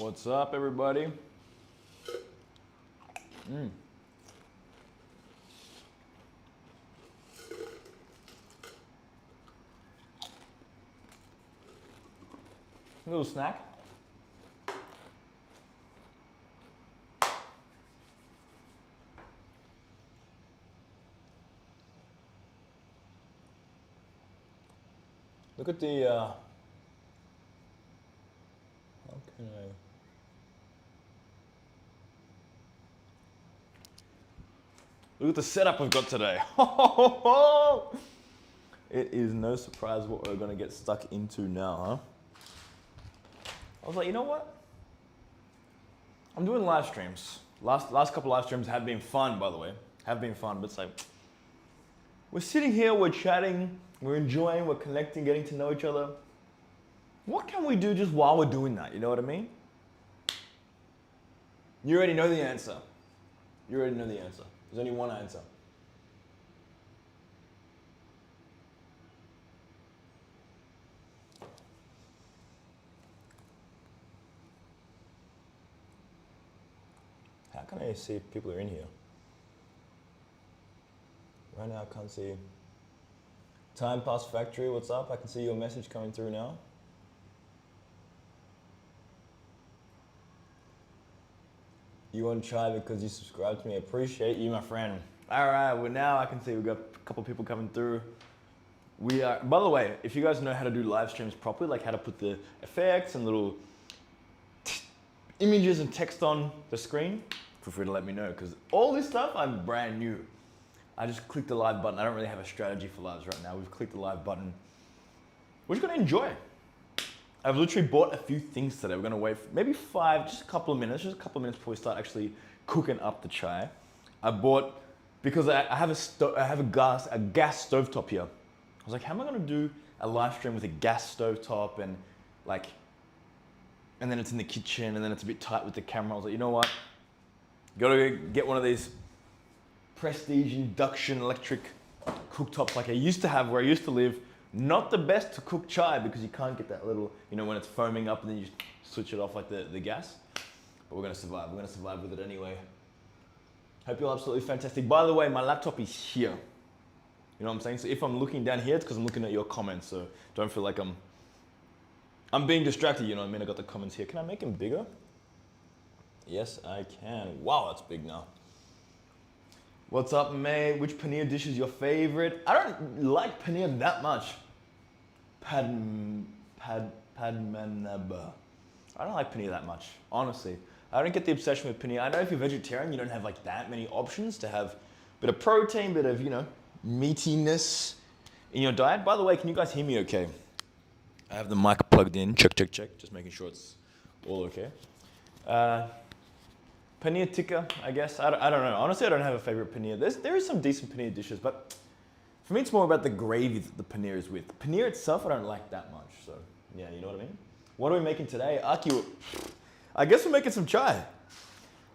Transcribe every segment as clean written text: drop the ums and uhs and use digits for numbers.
What's up, everybody? A little snack. Look at the, how can I? Look at the setup we've got today. It is no surprise what we're gonna get stuck into now, huh? I was like, you know what? I'm doing live streams. Last couple live streams have been fun, by the way. Have been fun, but it's like, we're sitting here, we're chatting, we're enjoying, we're connecting, getting to know each other. What can we do just while we're doing that? You know what I mean? You already know the answer. You already know the answer. There's only one answer. How can I see if people are in here? Right now I can't see. Time Pass Factory, what's up? I can see your message coming through now. You want to try because you subscribed to me. I appreciate you, my friend. All right, well now I can see we've got a couple people coming through. We are, by the way, if you guys know how to do live streams properly, like how to put the effects and little images and text on the screen, feel free to let me know, because all this stuff, I'm brand new. I just clicked the live button. I don't really have a strategy for lives right now. We've clicked the live button. We're just gonna enjoy. I've literally bought a few things today. We're gonna wait for maybe just a couple of minutes before we start actually cooking up the chai. I bought, because I have a gas stovetop here. I was like, how am I gonna do a live stream with a gas stovetop and then it's in the kitchen and then it's a bit tight with the camera. I was like, you know what? Gotta get one of these prestige induction electric cooktops like I used to have where I used to live. Not the best to cook chai because you can't get that little, you know, when it's foaming up and then you just switch it off like the gas. But we're gonna survive. We're gonna survive with it anyway. Hope you're absolutely fantastic. By the way, my laptop is here. You know what I'm saying? So if I'm looking down here, it's because I'm looking at your comments. So don't feel like I'm being distracted, you know what I mean? I got the comments here. Can I make them bigger? Yes, I can. Wow, that's big now. What's up, mate? Which paneer dish is your favorite? I don't like paneer that much. Padmanabha. I don't like paneer that much, honestly. I don't get the obsession with paneer. I know if you're vegetarian, you don't have like that many options to have a bit of protein, bit of, you know, meatiness in your diet. By the way, can you guys hear me okay? I have the mic plugged in. Check, check, check. Just making sure it's all okay. Paneer tikka, I guess. I don't know. Honestly, I don't have a favorite paneer. There is some decent paneer dishes, but for me, it's more about the gravy that the paneer is with. The paneer itself, I don't like that much. So, yeah, you know what I mean? What are we making today? Aki, I guess we're making some chai.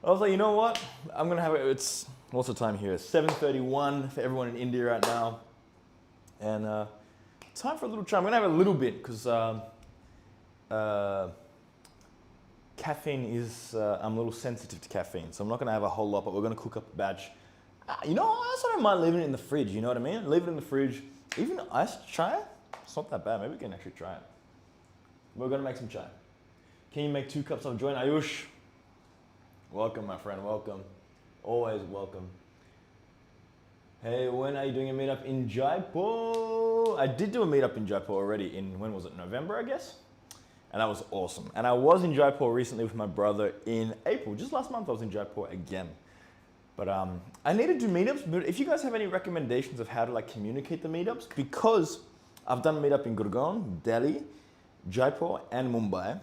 I was like, you know what? I'm going to have it. It's, what's the time here? 7:31 for everyone in India right now. And time for a little chai. I'm going to have a little bit because caffeine is, I'm a little sensitive to caffeine, so I'm not gonna have a whole lot, but we're gonna cook up a batch. You know, I also don't mind leaving it in the fridge, you know what I mean? Leave it in the fridge. Even iced chai, it's not that bad. Maybe we can actually try it. We're gonna make some chai. Can you make 2 cups of joint? Ayush, welcome, my friend, welcome. Always welcome. Hey, when are you doing a meetup in Jaipur? I did do a meetup in Jaipur already in, when was it, November, I guess? And that was awesome. And I was in Jaipur recently with my brother in April. Just last month I was in Jaipur again. But I need to do meetups, but if you guys have any recommendations of how to like communicate the meetups, because I've done a meetup in Gurgaon, Delhi, Jaipur, and Mumbai.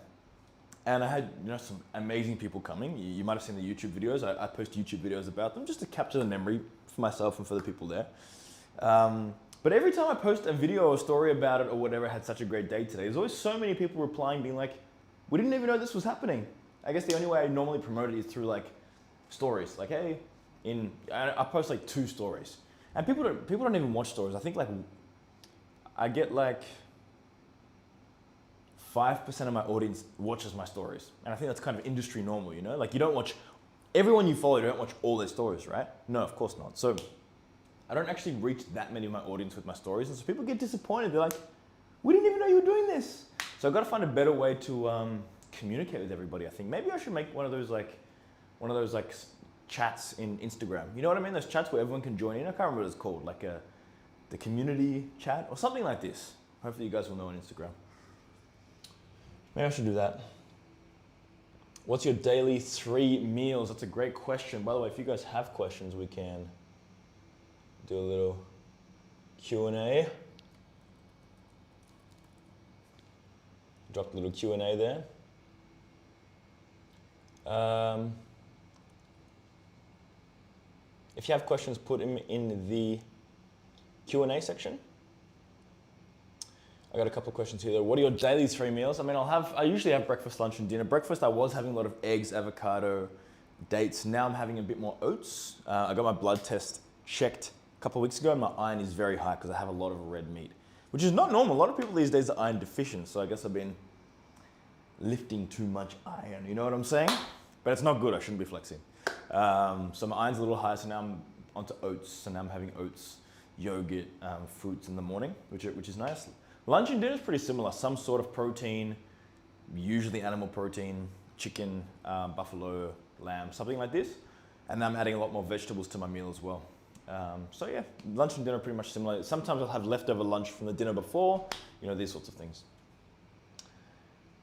And I had, you know, some amazing people coming. You might have seen the YouTube videos. I post YouTube videos about them just to capture the memory for myself and for the people there. But every time I post a video or a story about it or whatever, I had such a great day today. There's always so many people replying being like, we didn't even know this was happening. I guess the only way I normally promote it is through like stories. Like, hey, I post like 2 stories. And people don't even watch stories. I think like, I get like 5% of my audience watches my stories. And I think that's kind of industry normal, you know? Like you don't watch, everyone you follow, you don't watch all their stories, right? No, of course not. So I don't actually reach that many of my audience with my stories. And so people get disappointed. They're like, we didn't even know you were doing this. So I've got to find a better way to communicate with everybody, I think. Maybe I should make one of those chats in Instagram. You know what I mean? Those chats where everyone can join in. I can't remember what it's called, like the community chat or something like this. Hopefully you guys will know on Instagram. Maybe I should do that. What's your daily 3 meals? That's a great question. By the way, if you guys have questions, we can do a little Q&A. Drop a little Q&A there. If you have questions, put them in the Q&A section. I got a couple of questions here. What are your daily 3 meals? I mean, I usually have breakfast, lunch, and dinner. Breakfast, I was having a lot of eggs, avocado, dates. Now I'm having a bit more oats. I got my blood test checked a couple of weeks ago, and my iron is very high because I have a lot of red meat, which is not normal. A lot of people these days are iron deficient, so I guess I've been lifting too much iron, you know what I'm saying? But it's not good, I shouldn't be flexing. So my iron's a little high, so now I'm onto oats. So now I'm having oats, yogurt, fruits in the morning, which is nice. Lunch and dinner is pretty similar. Some sort of protein, usually animal protein, chicken, buffalo, lamb, something like this. And then I'm adding a lot more vegetables to my meal as well. So yeah, lunch and dinner are pretty much similar. Sometimes I'll have leftover lunch from the dinner before, you know, these sorts of things.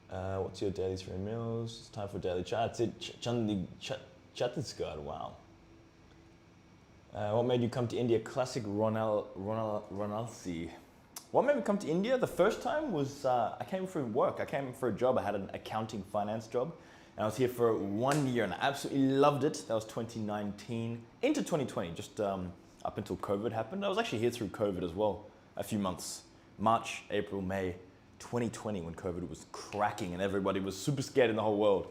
What's your daily 3 meals? It's time for daily chat. Chhattisgarh, wow. What made you come to India? Classic Ronalsi. What made me come to India? The first time was I came for work. I came for a job. I had an accounting finance job. And I was here for 1 year and I absolutely loved it. That was 2019 into 2020, just up until COVID happened. I was actually here through COVID as well, a few months. March, April, May 2020 when COVID was cracking and everybody was super scared in the whole world.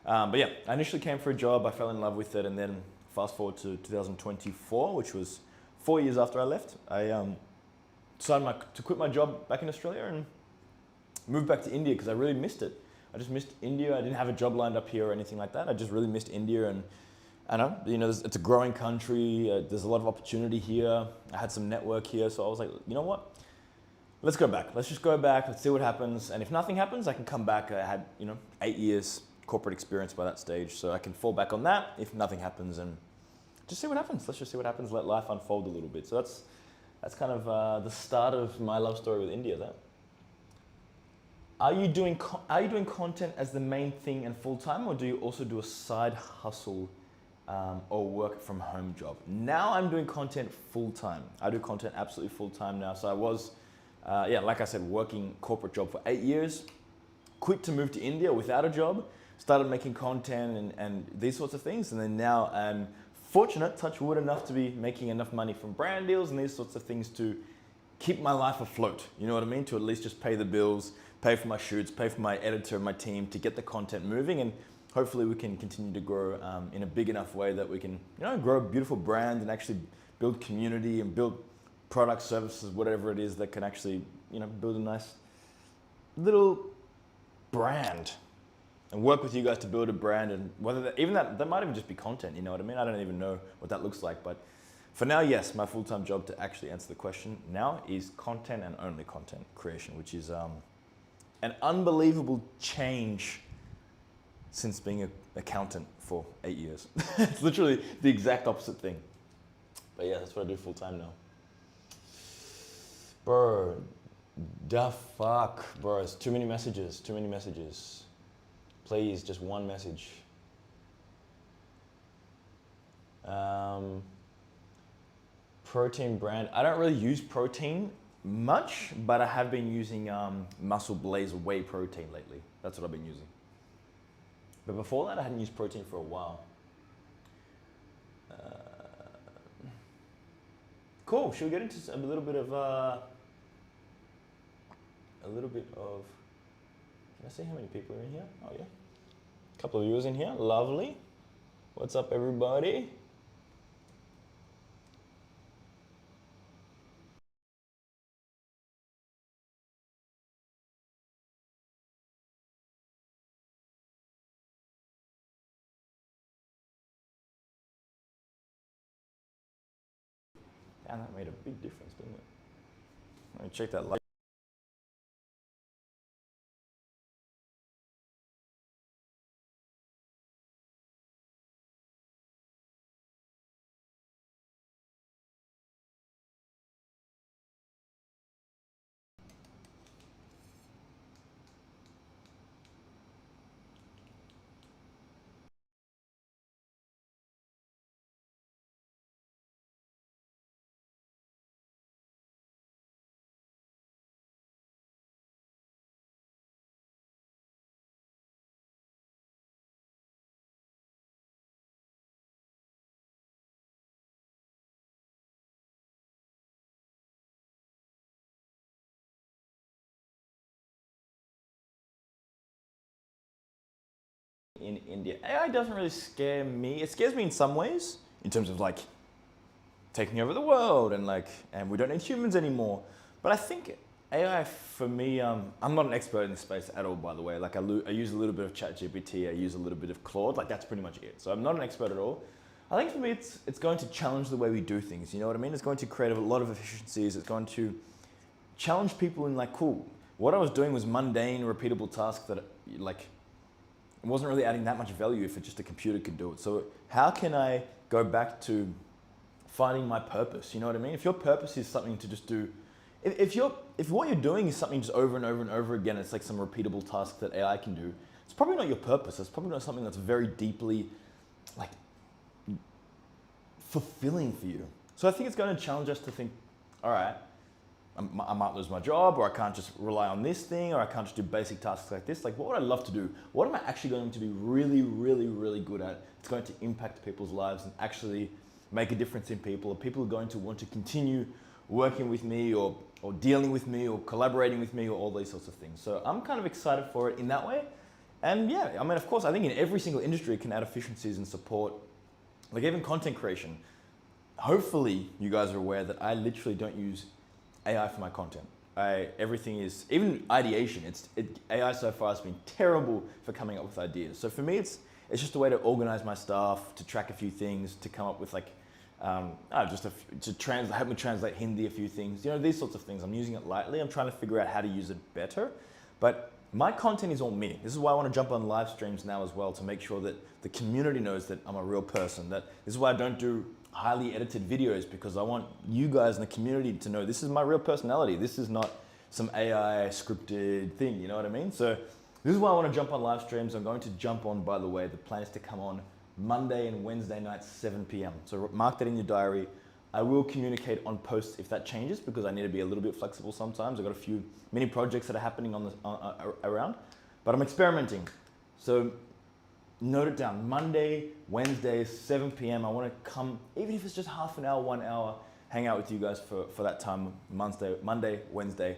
But yeah, I initially came for a job. I fell in love with it. And then fast forward to 2024, which was 4 years after I left, I decided to quit my job back in Australia and moved back to India because I really missed it. I just missed India. I didn't have a job lined up here or anything like that. I just really missed India, and I know, you know, it's a growing country. There's a lot of opportunity here. I had some network here, so I was like, you know what? Let's go back. Let's just go back. Let's see what happens. And if nothing happens, I can come back. I had, 8 years corporate experience by that stage, so I can fall back on that if nothing happens and just see what happens. Let's just see what happens. Let life unfold a little bit. So that's kind of the start of my love story with India. That. Are you doing content as the main thing and full time, or do you also do a side hustle or work from home job? Now I'm doing content full time. I do content absolutely full time now. So I was, like I said, working corporate job for 8 years. Quit to move to India without a job. Started making content and these sorts of things, and then now I'm fortunate, touch wood, enough to be making enough money from brand deals and these sorts of things to keep my life afloat. You know what I mean? To at least just pay the bills, pay for my shoots, pay for my editor and my team to get the content moving, and hopefully we can continue to grow in a big enough way that we can, grow a beautiful brand and actually build community and build products, services, whatever it is that can actually, build a nice little brand and work with you guys to build a brand. And whether that might even just be content, you know what I mean? I don't even know what that looks like, but for now, yes, my full-time job, to actually answer the question now, is content and only content creation, which is an unbelievable change since being an accountant for 8 years. It's literally the exact opposite thing. But yeah, that's what I do full-time now. Bro, the fuck, bro, it's too many messages. Please, just one message. Protein brand. I don't really use protein much, but I have been using Muscle Blaze whey protein lately. That's what I've been using. But before that, I hadn't used protein for a while. Cool. Should we get into a little bit of? Can I see how many people are in here? Oh yeah, a couple of viewers in here. Lovely. What's up, everybody? And that made a big difference, didn't it? Let me check that light. In India, AI doesn't really scare me. It scares me in some ways, in terms of like taking over the world and we don't need humans anymore. But I think AI for me, I'm not an expert in this space at all, by the way. Like I use a little bit of ChatGPT, I use a little bit of Claude, like that's pretty much it. So I'm not an expert at all. I think for me, it's going to challenge the way we do things. You know what I mean? It's going to create a lot of efficiencies. It's going to challenge people in like, cool, what I was doing was mundane, repeatable tasks that like, it wasn't really adding that much value if just a computer could do it. So how can I go back to finding my purpose? You know what I mean? If your purpose is something to just do, if what you're doing is something just over and over and over again, it's like some repeatable task that AI can do, it's probably not your purpose. It's probably not something that's very deeply like fulfilling for you. So I think it's going to challenge us to think, all right, I might lose my job, or I can't just rely on this thing, or I can't just do basic tasks like this. Like, what would I love to do? What am I actually going to be really, really, really good at? It's going to impact people's lives and actually make a difference in people. Are people going to want to continue working with me or dealing with me or collaborating with me or all these sorts of things? So I'm kind of excited for it in that way. And yeah, I mean, of course, I think in every single industry it can add efficiencies and support, like even content creation. Hopefully you guys are aware that I literally don't use AI for my content. Everything is, even ideation, AI so far has been terrible for coming up with ideas. So for me, it's just a way to organize my stuff, to track a few things, to come up with like, help me translate Hindi a few things, you know, these sorts of things. I'm using it lightly. I'm trying to figure out how to use it better. But my content is all me. This is why I want to jump on live streams now as well, to make sure that the community knows that I'm a real person. This is why I don't do highly edited videos, because I want you guys in the community to know this is my real personality. This is not some AI scripted thing, you know what I mean? So this is why I want to jump on live streams. I'm going to jump on, by the way, the plan is to come on Monday and Wednesday nights, 7 p.m. So mark that in your diary. I will communicate on posts if that changes, because I need to be a little bit flexible sometimes. I've got a few mini projects that are happening around, but I'm experimenting. So note it down, Monday, Wednesday, 7 p.m. I want to come, even if it's just half an hour, 1 hour, hang out with you guys for that time, Monday, Wednesday,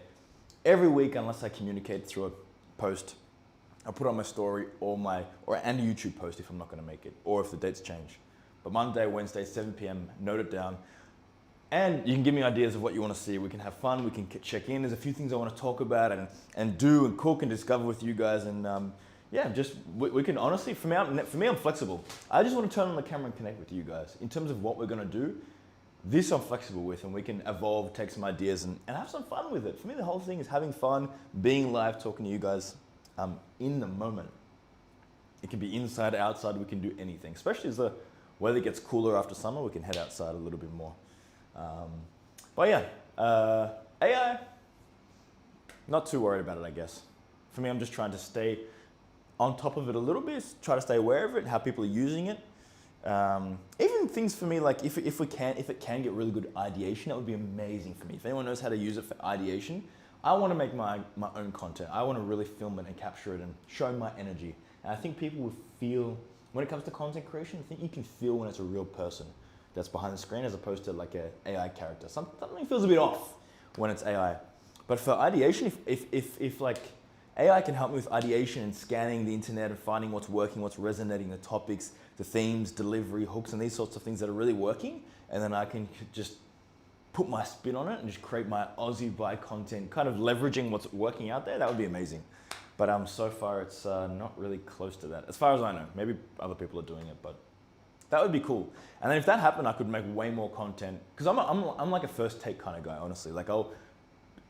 every week, unless I communicate through a post. I'll put on my story and a YouTube post if I'm not going to make it, or if the dates change. But Monday, Wednesday, 7 p.m., note it down. And you can give me ideas of what you want to see. We can have fun, we can check in. There's a few things I want to talk about and do and cook and discover with you guys. And yeah, we can honestly, for me, I'm flexible. I just want to turn on the camera and connect with you guys. In terms of what we're going to do, this I'm flexible with, and we can evolve, take some ideas and have some fun with it. For me, the whole thing is having fun, being live, talking to you guys in the moment. It can be inside, outside, we can do anything. Especially as the weather gets cooler after summer, we can head outside a little bit more. But yeah, AI, not too worried about it, I guess. For me, I'm just trying to stay on top of it a little bit, try to stay aware of it, how people are using it. Even things for me, like if it can get really good ideation, that would be amazing for me. If anyone knows how to use it for ideation, I want to make my own content. I want to really film it and capture it and show my energy. And I think people would feel, when it comes to content creation, I think you can feel when it's a real person that's behind the screen as opposed to like an AI character. Something feels a bit off when it's AI. But for ideation, if like AI can help me with ideation and scanning the internet and finding what's working, what's resonating, the topics, the themes, delivery, hooks, and these sorts of things that are really working, and then I can just put my spin on it and just create my Aussie vibe content, kind of leveraging what's working out there, that would be amazing. But so far it's not really close to that, as far as I know. Maybe other people are doing it, but That would be cool. And then if that happened, I could make way more content. Because I'm like a first take kind of guy, honestly. Like I'll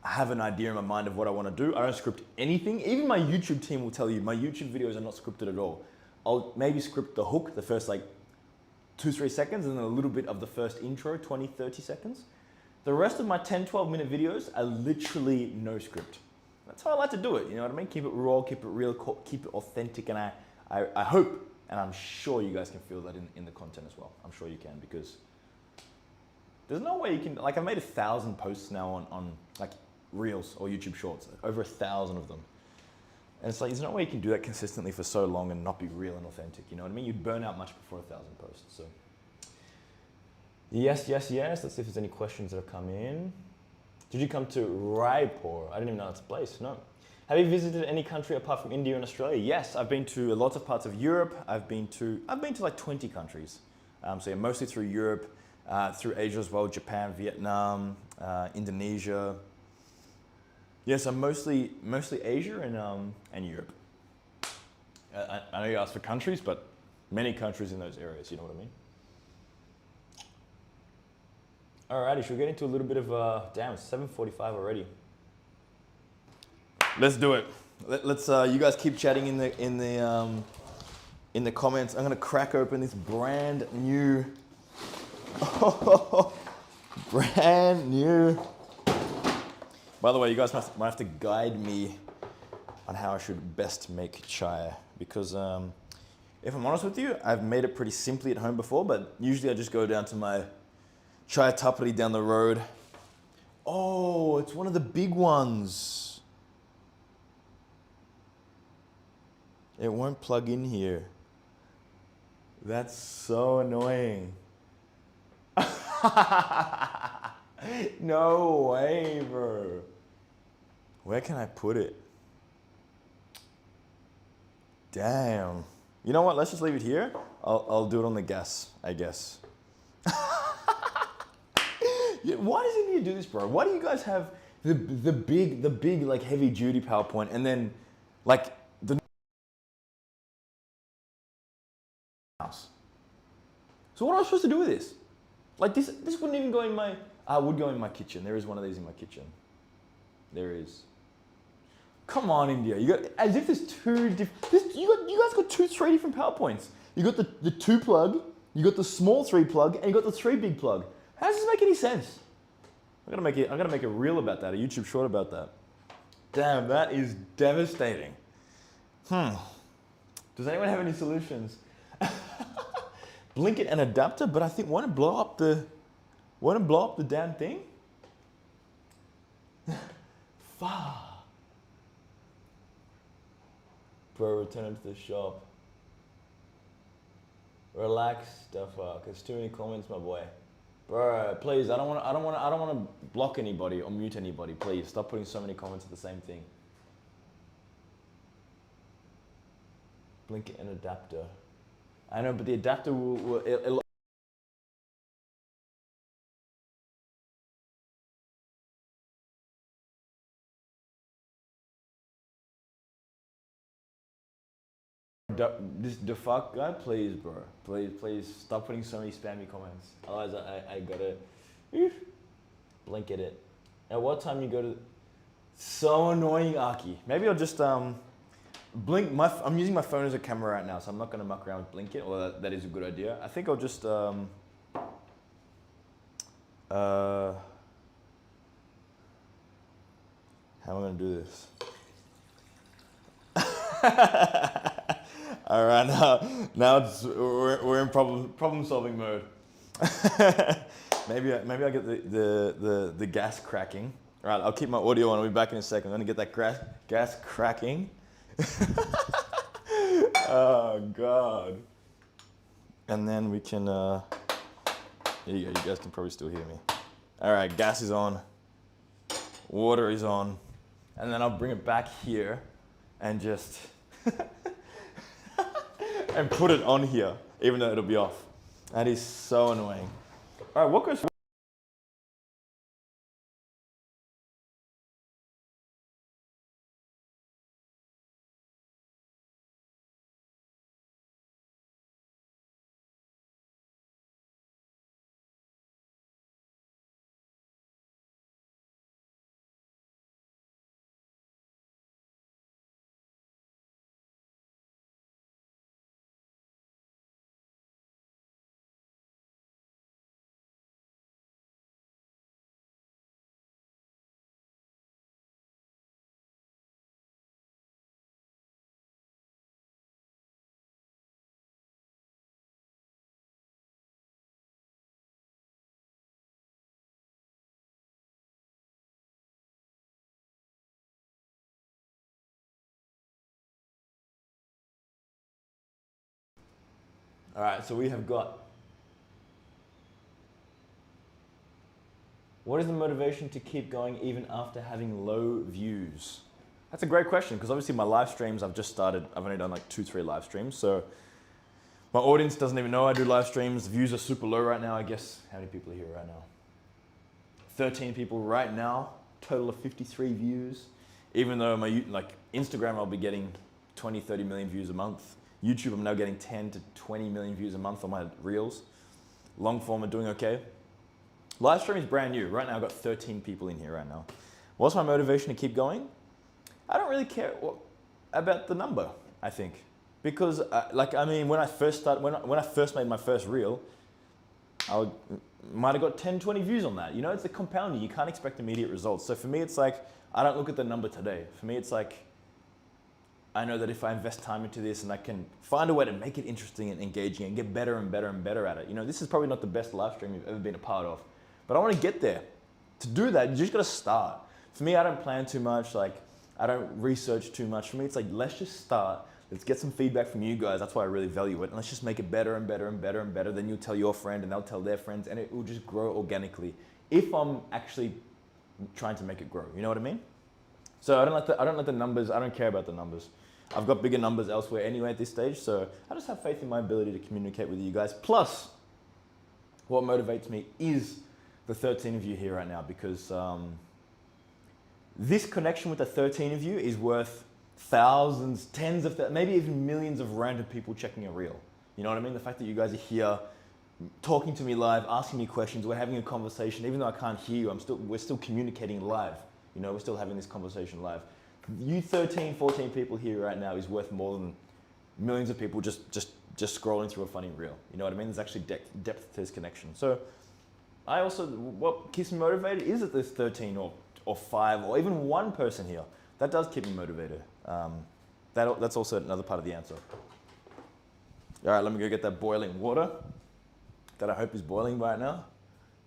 have an idea in my mind of what I want to do. I don't script anything. Even my YouTube team will tell you my YouTube videos are not scripted at all. I'll maybe script the hook, the first like 2-3 seconds, and then a little bit of the first intro, 20-30 seconds. The rest of my 10-12 minute videos are literally no script. That's how I like to do it, you know what I mean? Keep it raw, keep it real, keep it authentic, and I hope, and I'm sure you guys can feel that in the content as well. I'm sure you can, because there's no way you can, like I've made 1,000 posts now on like Reels or YouTube Shorts, over 1,000 of them. And it's like, there's no way you can do that consistently for so long and not be real and authentic, you know what I mean? You'd burn out much before 1,000 posts, so. Yes, yes, yes. Let's see if there's any questions that have come in. Did you come to Raipur? I didn't even know that's a place, no. Have you visited any country apart from India and Australia? Yes, I've been to lots of parts of Europe. I've been to like 20 countries. So yeah, mostly through Europe, through Asia as well, Japan, Vietnam, Indonesia. Yeah, so mostly Asia and Europe. I know you asked for countries, but many countries in those areas, you know what I mean? Alrighty, should we get into a little bit of, damn, it's 7:45 already. Let's do it. Let's you guys keep chatting in the comments. I'm gonna crack open this brand new, brand new. By the way, you guys might have to guide me on how I should best make chai, because if I'm honest with you, I've made it pretty simply at home before, but usually I just go down to my chai tapri down the road. Oh, it's one of the big ones. It won't plug in here. That's so annoying. No way, bro. Where can I put it? Damn. You know what? Let's just leave it here. I'll do it on the gas, I guess. Yeah, why does India do this, bro? Why do you guys have the big like heavy duty PowerPoint and then like the house? So what am I supposed to do with this? Like this wouldn't even go in my. I would go in my kitchen. There is one of these in my kitchen. There is. Come on, India. You got as if there's two different. You guys got 3 different PowerPoints. You got the 2 plug. You got the small 3 plug, and you got the 3 big plug. How does this make any sense? I gotta make a reel about that, a YouTube short about that. Damn, that is devastating. Does anyone have any solutions? Blinket and adapter, but I think won't it blow up the damn thing? Fuck. Bro, return it to the shop. Relax, the fuck. There's too many comments, my boy. Bro, please, I don't want to block anybody or mute anybody. Please stop putting so many comments of the same thing. Blinket and adapter. I know, but the adapter will this the fuck guy, please, bro. Please stop putting so many spammy comments. Otherwise, I gotta blink at it. At what time you go to? So annoying, Aki. Maybe I'll just blink. I'm using my phone as a camera right now, so I'm not gonna muck around with blink it. Although that is a good idea. I think I'll just how am I gonna do this? All right, now we're in problem solving mode. maybe I get the gas cracking. All right, I'll keep my audio on. I'll be back in a second. I'm gonna get that gas cracking. Oh God. And then we can. Here you go. You guys can probably still hear me. All right, gas is on. Water is on, and then I'll bring it back here, and just. And put it on here, even though it'll be off. That is so annoying. All right, what goes? All right, so we have got, what is the motivation to keep going even after having low views? That's a great question, because obviously my live streams, I've just started, I've only done like 2-3 live streams, so my audience doesn't even know I do live streams. The views are super low right now. I guess, how many people are here right now? 13 people right now, total of 53 views. Even though my Instagram, I'll be getting 20, 30 million views a month. YouTube, I'm now getting 10 to 20 million views a month on my reels. Long form are doing okay. Live stream is brand new. Right now I've got 13 people in here right now. What's my motivation to keep going? I don't really care about the number, I think. Because when I first started, when I first made my first reel, I might have got 10, 20 views on that. You know, it's the compounding. You can't expect immediate results. So for me, it's like, I don't look at the number today. For me, it's like, I know that if I invest time into this and I can find a way to make it interesting and engaging and get better and better and better at it. You know, this is probably not the best live stream you've ever been a part of, but I want to get there. To do that, you just got to start. For me, I don't plan too much. Like, I don't research too much. For me, it's like, let's just start. Let's get some feedback from you guys. That's why I really value it. And let's just make it better and better and better and better. Then you'll tell your friend and they'll tell their friends and it will just grow organically if I'm actually trying to make it grow. You know what I mean? So I don't let the numbers, I don't care about the numbers. I've got bigger numbers elsewhere anyway at this stage, so I just have faith in my ability to communicate with you guys. Plus, what motivates me is the 13 of you here right now, because this connection with the 13 of you is worth thousands, tens of thousands, maybe even millions of random people checking a reel. You know what I mean? The fact that you guys are here, talking to me live, asking me questions, we're having a conversation, even though I can't hear you, we're still communicating live. You know, we're still having this conversation live. You 13, 14 people here right now is worth more than millions of people just scrolling through a funny reel. You know what I mean? There's actually depth to this connection. So I also, what keeps me motivated is that there's 13 or 5 or even 1 person here. That does keep me motivated. That's also another part of the answer. All right, let me go get that boiling water that I hope is boiling right now.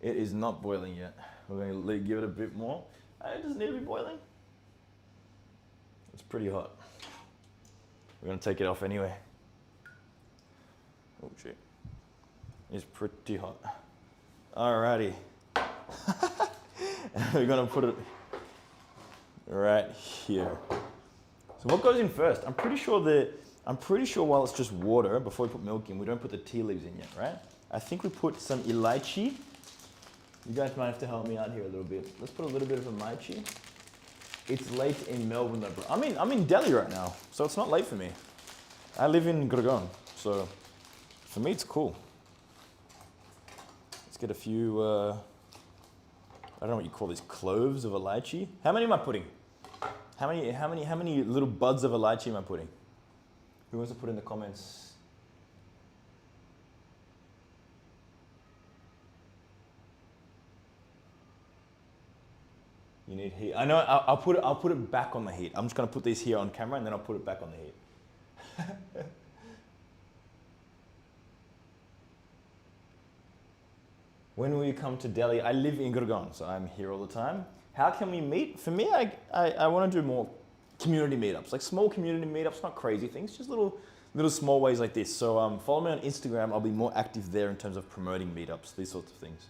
It is not boiling yet. We're going to give it a bit more. It doesn't need to be boiling. It's pretty hot. We're going to take it off anyway. Oh shit. It's pretty hot. Alrighty. We're going to put it right here. So what goes in first? I'm pretty sure while it's just water, before we put milk in, we don't put the tea leaves in yet, right? I think we put some elaichi. You guys might have to help me out here a little bit. Let's put a little bit of elaichi. It's late in Melbourne though, bro. I'm in Delhi right now, so it's not late for me. I live in Gurgaon, so for me it's cool. Let's get a few, I don't know what you call these, cloves of elaichi. How many am I putting? How many little buds of elaichi am I putting? Who wants to put in the comments? You need heat. I know. I'll put it back on the heat. I'm just gonna put these here on camera, and then I'll put it back on the heat. When will you come to Delhi? I live in Gurgaon, so I'm here all the time. How can we meet? For me, I want to do more community meetups, like small community meetups, not crazy things, just little small ways like this. So follow me on Instagram. I'll be more active there in terms of promoting meetups, these sorts of things.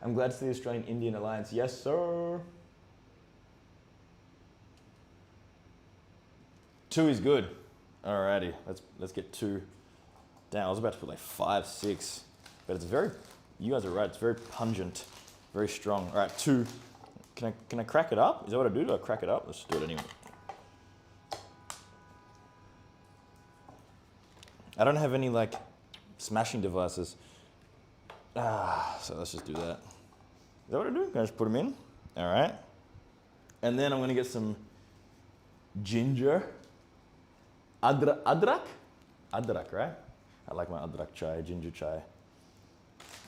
I'm glad to see the Australian-Indian Alliance. Yes, sir. 2 is good. Alrighty, let's get 2 down. I was about to put like 5, 6, but it's very, you guys are right, it's very pungent, very strong. All right, 2. Can I crack it up? Is that what I do? Do I crack it up? Let's do it anyway. I don't have any like smashing devices. So let's just do that. Is that what I do? Can I just put them in? All right. And then I'm gonna get some ginger. Adrak, right? I like my adrak chai, ginger chai.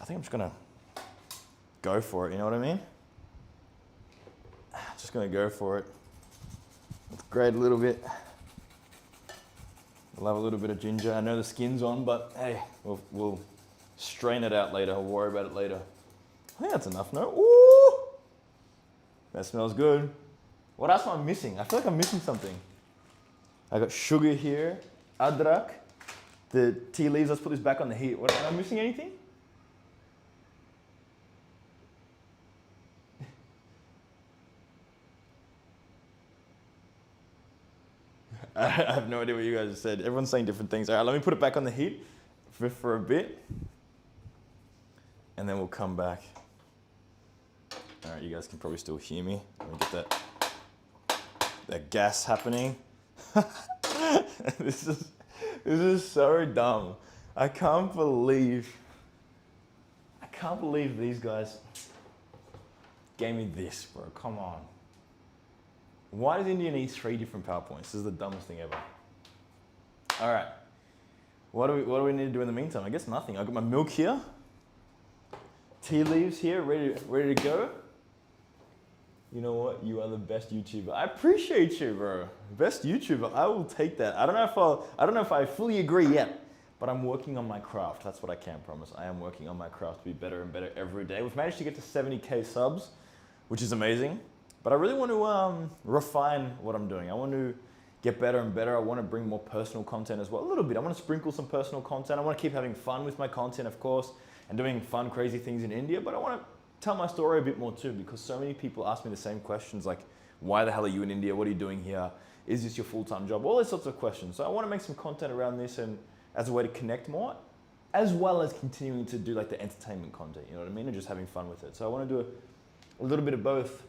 I think I'm just gonna go for it, you know what I mean? Just gonna go for it. Let's grate a little bit. We'll have a little bit of ginger. I know the skin's on, but hey, we'll strain it out later. I'll worry about it later. I think that's enough, no? Ooh! That smells good. What else am I missing? I feel like I'm missing something. I got sugar here, adrak, The tea leaves, let's put this back on the heat. What, am I missing anything? I have no idea what you guys have said. Everyone's saying different things. All right, let me put it back on the heat for a bit. And then we'll come back. All right, you guys can probably still hear me. Let me get that gas happening. This is so dumb. I can't believe these guys gave me this, bro. Come on. Why does India need 3 different PowerPoints? This is the dumbest thing ever. All right. What do we need to do in the meantime? I guess nothing. I got my milk here. Tea leaves here, ready to go. You know what? You are the best YouTuber. I appreciate you, bro. Best YouTuber. I will take that. I don't know if I fully agree yet, but I'm working on my craft. That's what I can promise. I am working on my craft to be better and better every day. We've managed to get to 70K subs, which is amazing. But I really want to refine what I'm doing. I want to get better and better. I want to bring more personal content as well. A little bit. I want to sprinkle some personal content. I want to keep having fun with my content, of course, and doing fun, crazy things in India. But I want to tell my story a bit more too, because so many people ask me the same questions like, why the hell are you in India? What are you doing here? Is this your full-time job? All those sorts of questions. So I want to make some content around this and as a way to connect more, as well as continuing to do like the entertainment content, you know what I mean? And just having fun with it. So I want to do a little bit of both.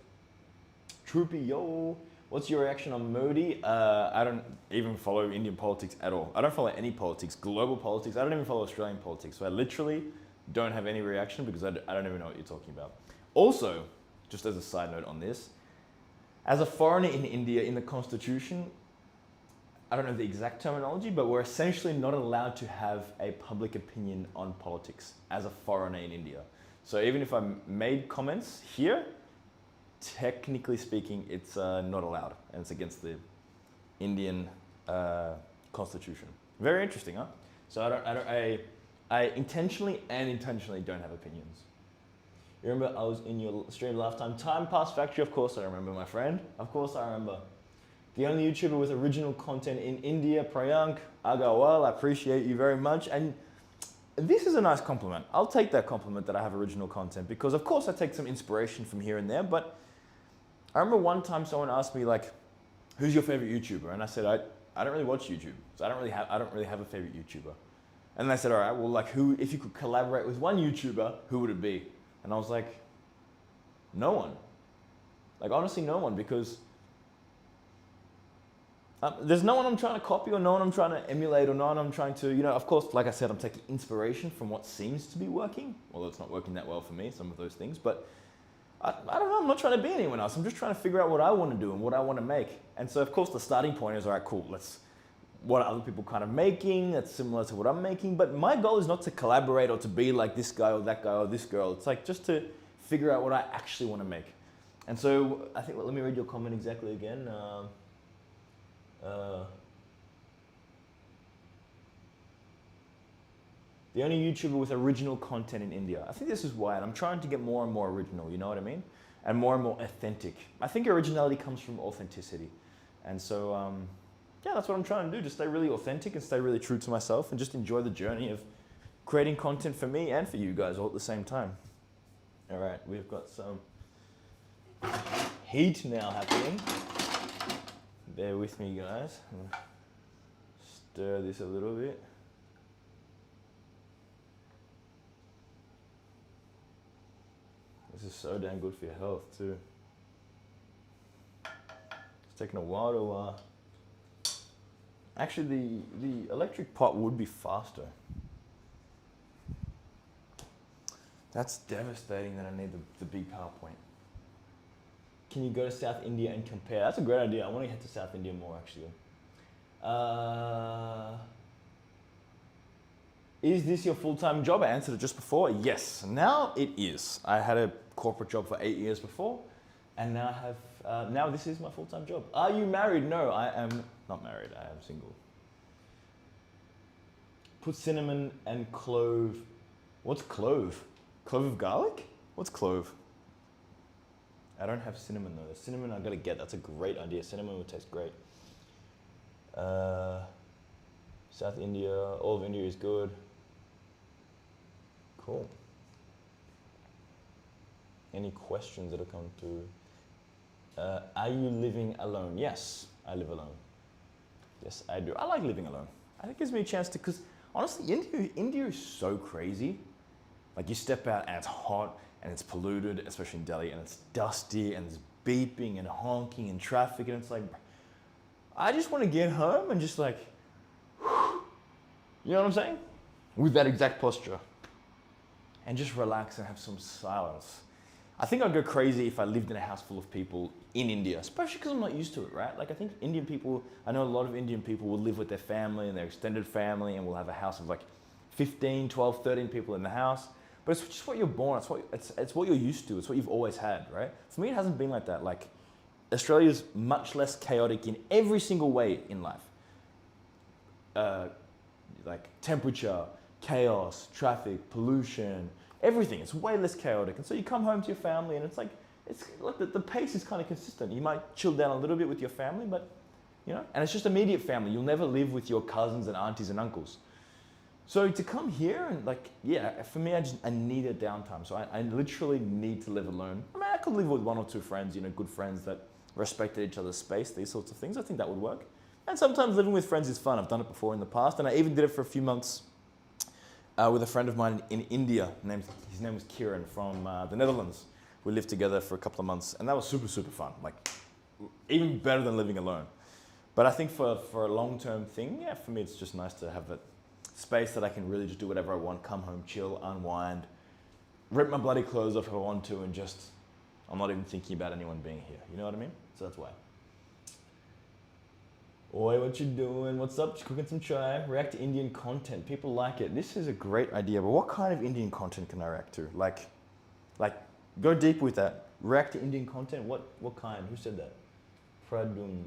Troopy, yo, what's your reaction on Modi? I don't even follow Indian politics at all. I don't follow any politics, global politics. I don't even follow Australian politics. So I literally don't have any reaction because I don't even know what you're talking about. Also, just as a side note on this, as a foreigner in India, in the constitution, I don't know the exact terminology, but we're essentially not allowed to have a public opinion on politics as a foreigner in India. So even if I made comments here, technically speaking, it's not allowed, and it's against the Indian constitution. Very interesting, huh? So I intentionally and intentionally don't have opinions. You remember I was in your stream last time? Time Pass Factory, of course I remember, my friend. Of course I remember. The only YouTuber with original content in India, Prayank Agarwal, I appreciate you very much. And this is a nice compliment. I'll take that compliment that I have original content because of course I take some inspiration from here and there, but I remember one time someone asked me like, who's your favorite YouTuber? And I said, I don't really watch YouTube, so I don't really have a favorite YouTuber. And they said, all right, well, like who, if you could collaborate with one YouTuber, who would it be? And I was like, no one. Like honestly, no one, because there's no one I'm trying to copy or no one I'm trying to emulate or no one I'm trying to, you know, of course, like I said, I'm taking inspiration from what seems to be working, although it's not working that well for me, some of those things, but I don't know, I'm not trying to be anyone else. I'm just trying to figure out what I want to do and what I want to make. And so of course the starting point is, all right, cool, what are other people kind of making that's similar to what I'm making, but my goal is not to collaborate or to be like this guy or that guy or this girl. It's like just to figure out what I actually want to make. And so I think, well, let me read your comment exactly again. The only YouTuber with original content in India. I think this is why, and I'm trying to get more and more original, you know what I mean? And more authentic. I think originality comes from authenticity. And so, yeah, that's what I'm trying to do, just stay really authentic and stay really true to myself and just enjoy the journey of creating content for me and for you guys all at the same time. All right, we've got some heat now happening. Bear with me, guys. Stir this a little bit. This is so damn good for your health too. It's taking a while to, actually the electric pot would be faster. That's devastating that I need the big PowerPoint. Can you go to South India and compare? That's a great idea. I want to head to South India more actually. Is this your full-time job? I answered it just before. Yes, now it is. I had a corporate job for 8 years before, and now I have, now this is my full-time job. Are you married? No, I am not married. I am single. Put cinnamon and clove. What's clove? Clove of garlic? What's clove? I don't have cinnamon though. The cinnamon I gotta get. That's a great idea. Cinnamon would taste great. South India, all of India is good. Cool. Any questions that have come through? Are you living alone? Yes, I live alone. Yes, I do. I like living alone. I think it gives me a chance to, because honestly, India is so crazy. Like you step out and it's hot and it's polluted, especially in Delhi, and it's dusty and it's beeping and honking and traffic, and it's like, I just want to get home and just like, you know what I'm saying? With that exact posture. And just relax and have some silence. I think I'd go crazy if I lived in a house full of people in India, especially because I'm not used to it, right? Like I think Indian people, I know a lot of Indian people will live with their family and their extended family and will have a house of like 15, 12, 13 people in the house. But it's just what you're born, it's what you're used to, it's what you've always had, right? For me, it hasn't been like that. Like Australia's much less chaotic in every single way in life. Like temperature, chaos, traffic, pollution, everything. It's way less chaotic. And so you come home to your family and it's like the pace is kind of consistent. You might chill down a little bit with your family, but you know, and it's just immediate family. You'll never live with your cousins and aunties and uncles. So to come here and like, yeah, for me, I need a downtime. So I literally need to live alone. I mean, I could live with one or two friends, you know, good friends that respected each other's space, these sorts of things. I think that would work. And sometimes living with friends is fun. I've done it before in the past, and I even did it for a few months with a friend of mine in India. His name was Kieran from the Netherlands. We lived together for a couple of months, and that was super, super fun. Like, even better than living alone. But I think for a long-term thing, yeah, for me, it's just nice to have that space that I can really just do whatever I want, come home, chill, unwind, rip my bloody clothes off if I want to, and just, I'm not even thinking about anyone being here. You know what I mean? So that's why. Oi, what you doing? What's up? Just cooking some chai. React to Indian content. People like it. This is a great idea, but what kind of Indian content can I react to? Like, go deep with that. React to Indian content? What kind? Who said that? Pradum.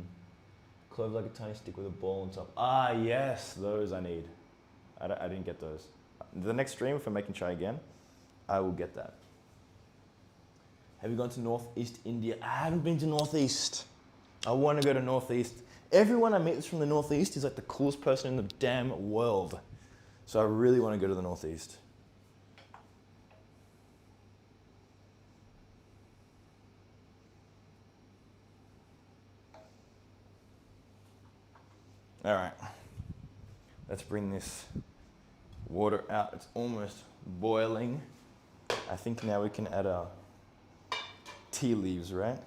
Clove like a tiny stick with a ball on top. Ah, yes, those I need. I didn't get those. The next stream, if I'm making chai again, I will get that. Have you gone to Northeast India? I haven't been to Northeast. I want to go to Northeast. Everyone I meet that's from the Northeast is like the coolest person in the damn world. So I really want to go to the Northeast. All right, let's bring this water out. It's almost boiling. I think now we can add our tea leaves, right?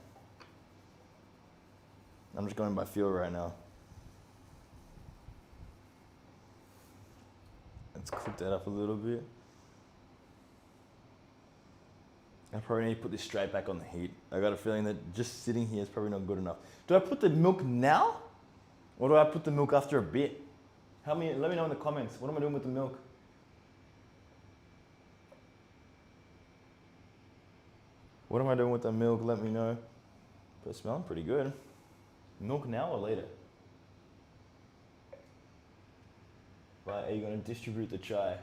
I'm just going by feel right now. Let's cook that up a little bit. I probably need to put this straight back on the heat. I got a feeling that just sitting here is probably not good enough. Do I put the milk now? Or do I put the milk after a bit? Let me know in the comments. What am I doing with the milk? What am I doing with the milk? Let me know. But it's smelling pretty good. Milk now or later? Right, are you going to distribute the chai?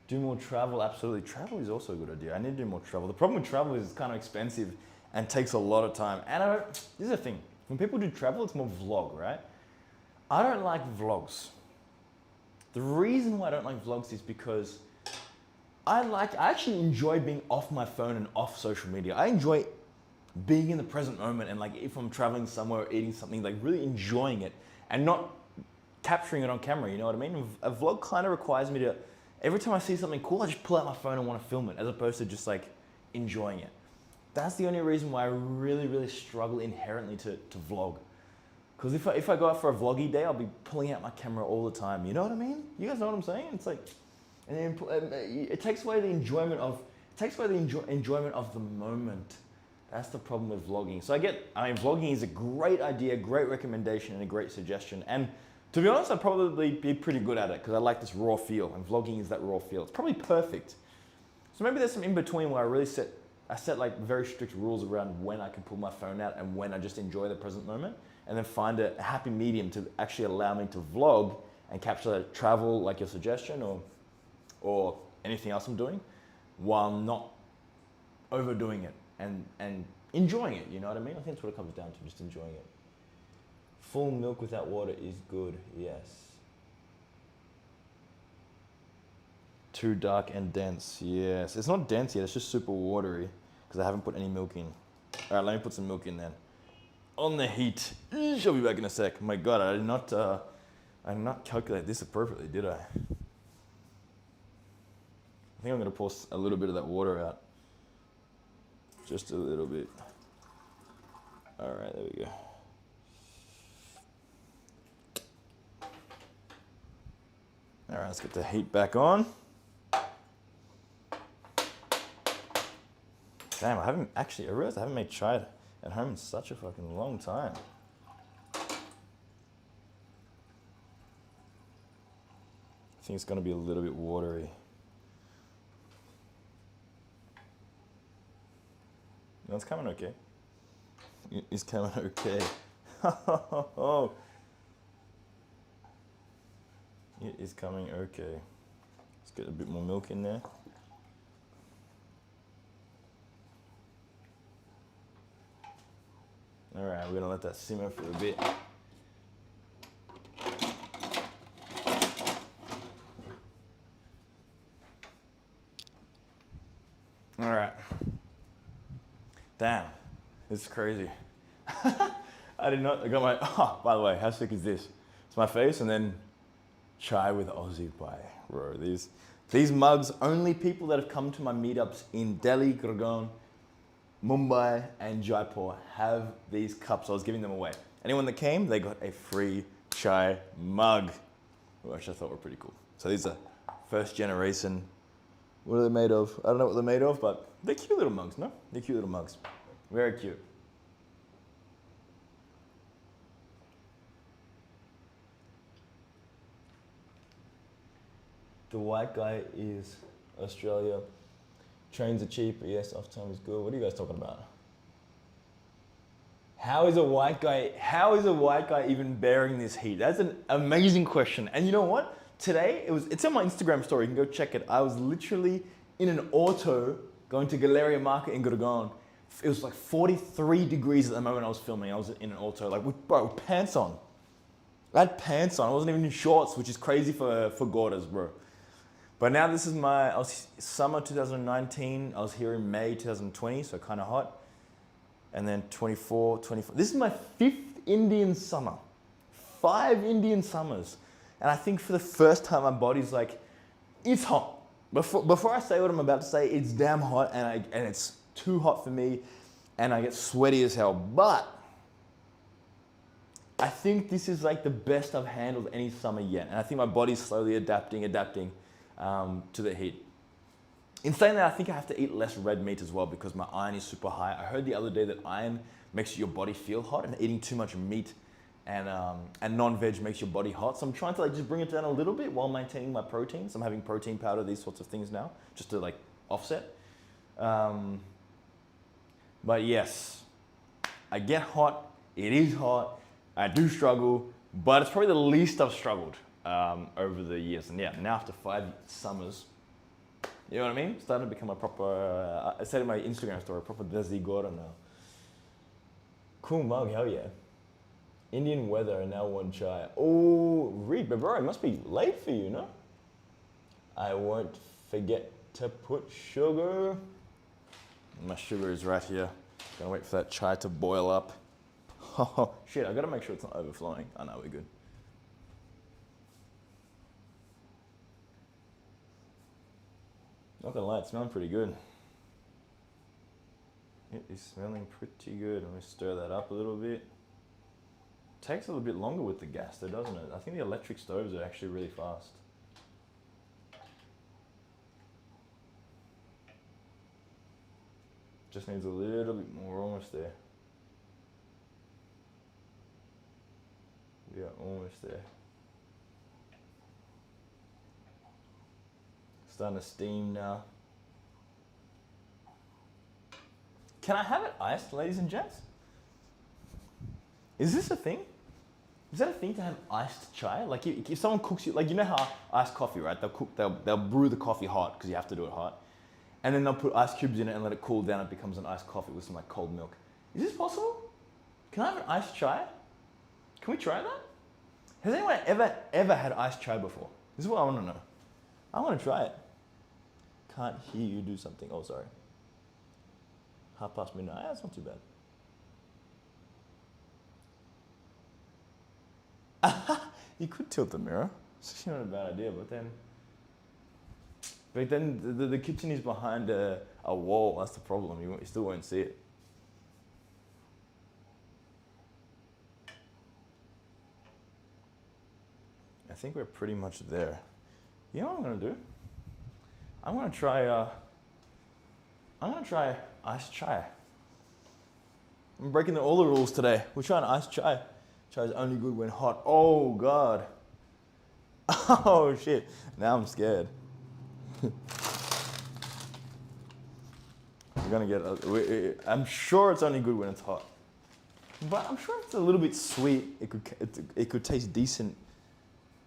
Do more travel? Absolutely. Travel is also a good idea. I need to do more travel. The problem with travel is it's kind of expensive and takes a lot of time. And this is the thing. When people do travel, it's more vlog, right? I don't like vlogs. The reason why I don't like vlogs is because I actually enjoy being off my phone and off social media. I enjoy being in the present moment, and like if I'm traveling somewhere or eating something, like really enjoying it and not capturing it on camera, you know what I mean? A vlog kind of requires me to, every time I see something cool, I just pull out my phone and want to film it as opposed to just like enjoying it. That's the only reason why I really, really struggle inherently to vlog. Because if I go out for a vloggy day, I'll be pulling out my camera all the time. You know what I mean? You guys know what I'm saying? It's like, and then it takes away the enjoyment of, enjoyment of the moment. That's the problem with vlogging. So vlogging is a great idea, great recommendation, and a great suggestion. And to be honest, I'd probably be pretty good at it because I like this raw feel, and vlogging is that raw feel. It's probably perfect. So maybe there's some in between where I set like very strict rules around when I can pull my phone out and when I just enjoy the present moment, and then find a happy medium to actually allow me to vlog and capture that travel, like your suggestion, or anything else I'm doing, while not overdoing it and enjoying it. You know what I mean? I think that's what it comes down to, just enjoying it. Full milk without water is good, yes. Too dark and dense. Yes, it's not dense yet. It's just super watery because I haven't put any milk in. All right, let me put some milk in then. On the heat. I'll be back in a sec. My God, I did not calculate this appropriately, did I? I think I'm gonna pour a little bit of that water out. Just a little bit. All right, there we go. All right, let's get the heat back on. Damn, I realized I haven't made chai at home in such a fucking long time. I think it's gonna be a little bit watery. No, it's coming okay. It's coming okay. It is coming okay. Let's get a bit more milk in there. All right, we're gonna let that simmer for a bit. All right. Damn, this is crazy. I did not, I got my, oh, by the way, how sick is this? It's my face and then chai with Aussie pie. Bro, these mugs, only people that have come to my meetups in Delhi, Gurgaon, Mumbai and Jaipur have these cups. I was giving them away. Anyone that came, they got a free chai mug, which I thought were pretty cool. So these are first generation. What are they made of? I don't know what they're made of, but they're cute little mugs, no? They're cute little mugs. Very cute. The white guy is Australia. Trains are cheap, but yes, off time is good. What are you guys talking about? How is a white guy even bearing this heat? That's an amazing question. And you know what? Today, it's on my Instagram story. You can go check it. I was literally in an auto going to Galleria Market in Gurgaon. It was like 43 degrees at the moment I was filming. I was in an auto, like with pants on. I had pants on. I wasn't even in shorts, which is crazy for Goras, bro. But now this is summer 2019. I was here in May 2020, so kind of hot. And then 24. This is my 5th Indian summer. 5 Indian summers. And I think for the first time, my body's like, it's hot. Before I say what I'm about to say, it's damn hot and it's too hot for me and I get sweaty as hell. But I think this is like the best I've handled any summer yet. And I think my body's slowly adapting to the heat. In saying that, I think I have to eat less red meat as well because my iron is super high. I heard the other day that iron makes your body feel hot and eating too much meat and non-veg makes your body hot. So I'm trying to like just bring it down a little bit while maintaining my protein. So I'm having protein powder, these sorts of things now, just to like offset. But yes, I get hot, it is hot, I do struggle, but it's probably the least I've struggled over the years. And yeah, now after 5 summers, you know what I mean? Starting to become a proper, I said in my Instagram story, a proper Desi Gora now. Cool mug, hell yeah. Indian weather and now one chai. Oh, Reed, but bro, it must be late for you, no? I won't forget to put sugar. My sugar is right here. Gonna wait for that chai to boil up. Oh, shit, I gotta make sure it's not overflowing. I know we're good. Not gonna lie, it's smelling pretty good. It is smelling pretty good. Let me stir that up a little bit. Takes a little bit longer with the gas though, doesn't it? I think the electric stoves are actually really fast. Just needs a little bit more, almost there. We are almost there. Starting to steam now. Can I have it iced, ladies and gents? Is this a thing? Is that a thing to have iced chai? Like if someone cooks you, like you know how iced coffee, right? They'll brew the coffee hot because you have to do it hot. And then they'll put ice cubes in it and let it cool down. It becomes an iced coffee with some like cold milk. Is this possible? Can I have an iced chai? Can we try that? Has anyone ever had iced chai before? This is what I want to know. I want to try it. Can't hear you do something. Oh, sorry. midnight. Yeah, that's not too bad. You could tilt the mirror. It's actually not a bad idea, but then the kitchen is behind a wall. That's the problem. You still won't see it. I think we're pretty much there. You know what I'm gonna do? I'm gonna try iced chai. I'm breaking all the rules today. We're trying iced chai. Chai is only good when hot. Oh God. Oh shit. Now I'm scared. We're gonna get. I'm sure it's only good when it's hot, but I'm sure if it's a little bit sweet, it could taste decent.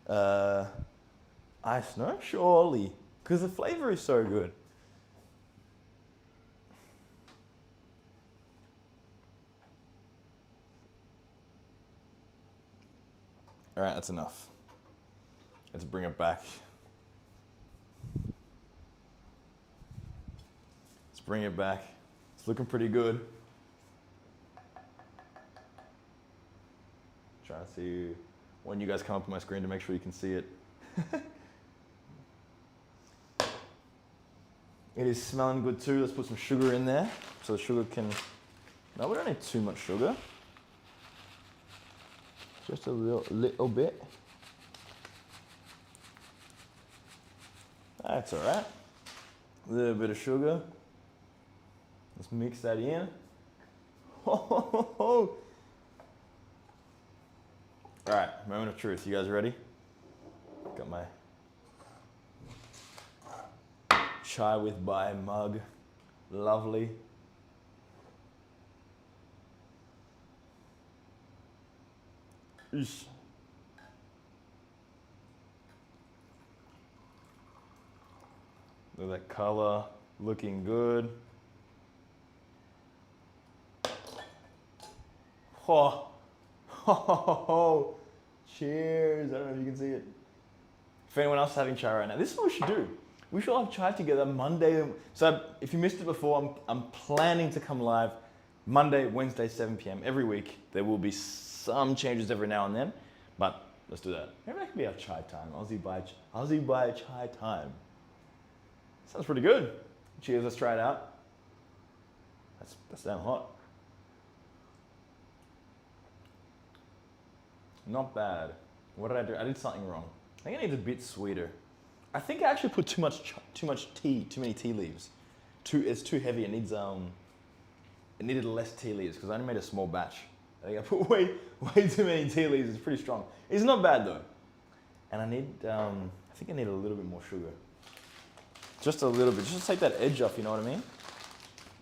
Ice, no, surely, because the flavor is so good. All right, that's enough. Let's bring it back. Let's bring it back. It's looking pretty good. Trying to see when you guys come up on my screen to make sure you can see it. It is smelling good too. Let's put some sugar in there so the sugar can. No, we don't need too much sugar. Just a little bit. That's all right. A little bit of sugar. Let's mix that in. All right, moment of truth. You guys ready? Got my chai with bai mug. Lovely. Eesh. Look at that color, looking good. Oh. Oh. Cheers. I don't know if you can see it. If anyone else is having chai right now, this is what we should do. We should all have chai together Monday. So if you missed it before, I'm planning to come live Monday, Wednesday, 7 p.m. every week. There will be some changes every now and then, but let's do that. Maybe that could be our chai time. Aussie by chai time. Sounds pretty good. Cheers, let's try it out. That's damn hot. Not bad. What did I do? I did something wrong. I think it needs a bit sweeter. I think I actually put too many tea leaves. It's too heavy. It needed less tea leaves because I only made a small batch. I think I put way too many tea leaves. It's pretty strong. It's not bad though. And I think I need a little bit more sugar. Just a little bit, just to take that edge off, you know what I mean?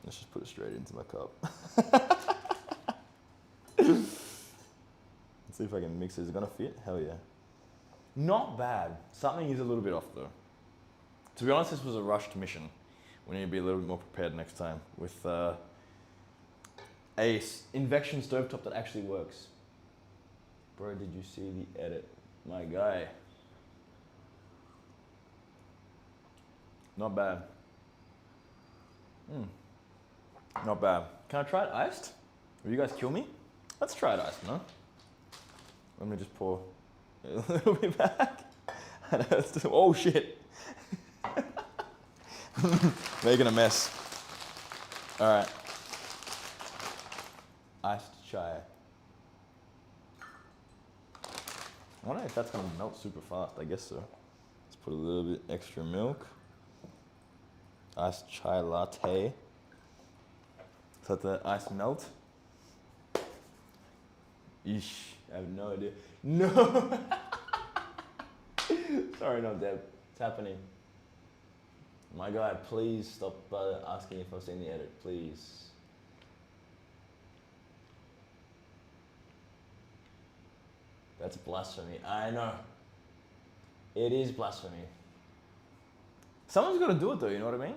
Let's just put it straight into my cup. Let's see if I can mix it. Is it gonna fit? Hell yeah. Not bad. Something is a little bit off though. To be honest, this was a rushed mission. We need to be a little bit more prepared next time with a induction stovetop that actually works. Bro, did you see the edit? My guy. Not bad. Not bad. Can I try it iced? Will you guys kill me? Let's try it iced, no? Let me just pour a little bit back. Oh shit. Making a mess. All right. Iced chai. I wonder if that's gonna melt super fast. I guess so. Let's put a little bit extra milk. Iced chai latte. Let the ice melt. Eesh, I have no idea. No! Sorry, no, Deb. It's happening. My guy, please stop asking if I've seen the edit, please. That's blasphemy. I know. It is blasphemy. Someone's got to do it though, you know what I mean?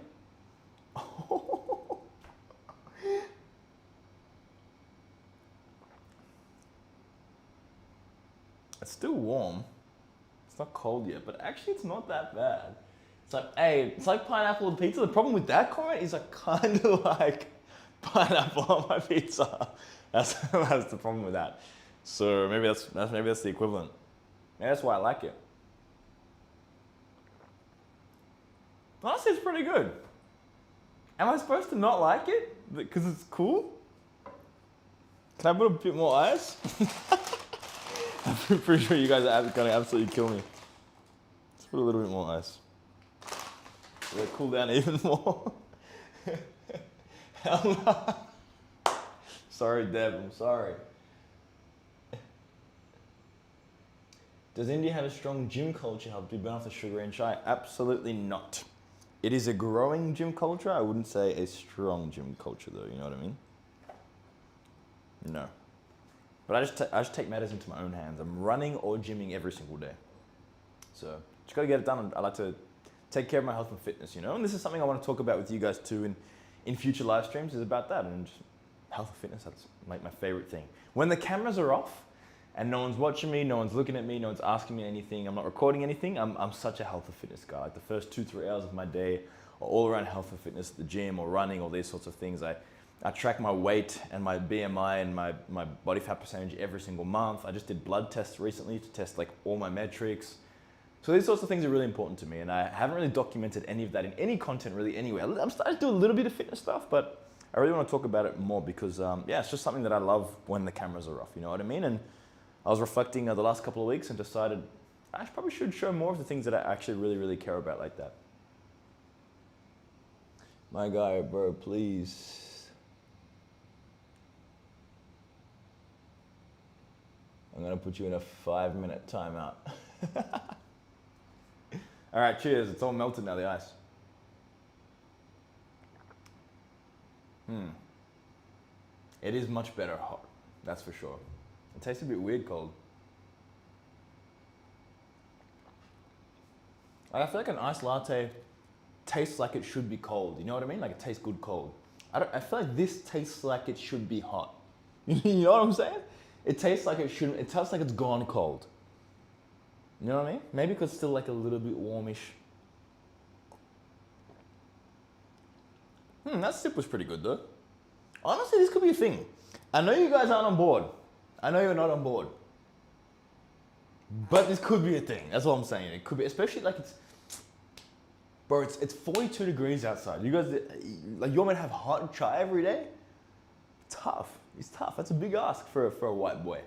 It's still warm. It's not cold yet, but actually it's not that bad. It's like, hey, it's like pineapple on pizza. The problem with that comment is I kind of like pineapple on my pizza. That's the problem with that. So maybe that's the equivalent. Maybe that's why I like it. Honestly, it's pretty good. Am I supposed to not like it because it's cool? Can I put a bit more ice? I'm pretty sure you guys are going to absolutely kill me. Let's put a little bit more ice. Will it cool down even more? Hell no. Sorry, Deb, I'm sorry. Does India have a strong gym culture help you burn off the sugar and chai? Absolutely not. It is a growing gym culture. I wouldn't say a strong gym culture though, you know what I mean? No. But I just take matters into my own hands. I'm running or gymming every single day. So just gotta get it done. I like to take care of my health and fitness, you know? And this is something I want to talk about with you guys too in future live streams, is about that. And just health and fitness, that's like my favorite thing. When the cameras are off and no one's watching me, no one's looking at me, no one's asking me anything, I'm not recording anything, I'm such a health and fitness guy. Like the first 2-3 hours of my day are all around health and fitness, the gym or running or these sorts of things. I track my weight and my BMI and my body fat percentage every single month. I just did blood tests recently to test like all my metrics. So these sorts of things are really important to me, and I haven't really documented any of that in any content really anywhere. I'm starting to do a little bit of fitness stuff, but I really want to talk about it more because yeah, it's just something that I love when the cameras are off, you know what I mean? And I was reflecting the last couple of weeks and decided I probably should show more of the things that I actually really care about like that. My guy, bro, please. I'm gonna put you in a 5-minute timeout. All right, cheers. It's all melted now, the ice. It is much better hot, that's for sure. It tastes a bit weird cold. I feel like an iced latte tastes like it should be cold. You know what I mean? Like it tastes good cold. I feel like this tastes like it should be hot. You know what I'm saying? It tastes like it shouldn't. It tastes like it's gone cold. You know what I mean? Maybe because it's still like a little bit warmish. That sip was pretty good though. Honestly, this could be a thing. I know you guys aren't on board. I know you're not on board. But this could be a thing. That's what I'm saying. It could be, especially like bro, it's 42 degrees outside. You guys, like you want me to have hot chai every day? Tough. It's tough. That's a big ask for a white boy.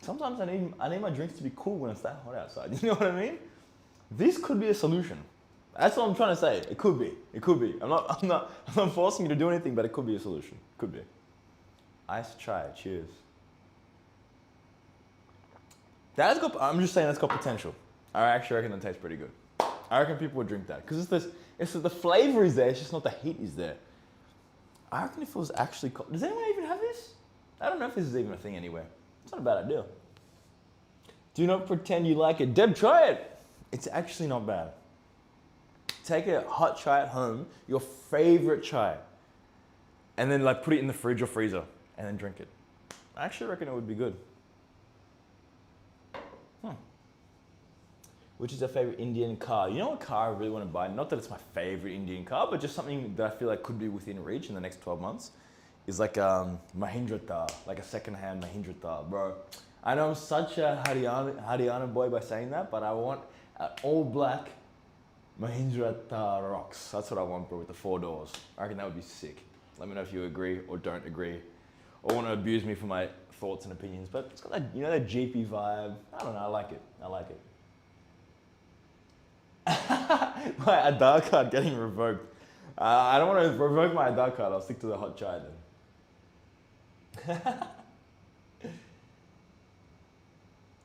Sometimes I need my drinks to be cool when it's that hot outside. You know what I mean? This could be a solution. That's what I'm trying to say. It could be. It could be. I'm not forcing you to do anything, but it could be a solution. Could be. Iced chai. Cheers. I'm just saying that's got potential. I actually reckon it tastes pretty good. I reckon people would drink that because the flavor is there. It's just not the heat is there. I reckon if it was actually cold. Does anyone even have this? I don't know if this is even a thing anywhere. It's not a bad idea. Do not pretend you like it. Deb, try it. It's actually not bad. Take a hot chai at home, your favorite chai, and then like put it in the fridge or freezer and then drink it. I actually reckon it would be good. Which is your favorite Indian car? You know what car I really want to buy? Not that it's my favorite Indian car, but just something that I feel like could be within reach in the next 12 months. Is like Mahindra Thar, like a second-hand Mahindra Thar, bro. I know I'm such a Haryana boy by saying that, but I want an all-black Mahindra Thar rocks. That's what I want, bro, with the 4 doors. I reckon that would be sick. Let me know if you agree or don't agree, or want to abuse me for my thoughts and opinions. But it's got that, you know, that Jeepy vibe. I don't know. I like it. I like it. My Aadhaar card getting revoked. I don't want to revoke my Aadhaar card. I'll stick to the hot chai then.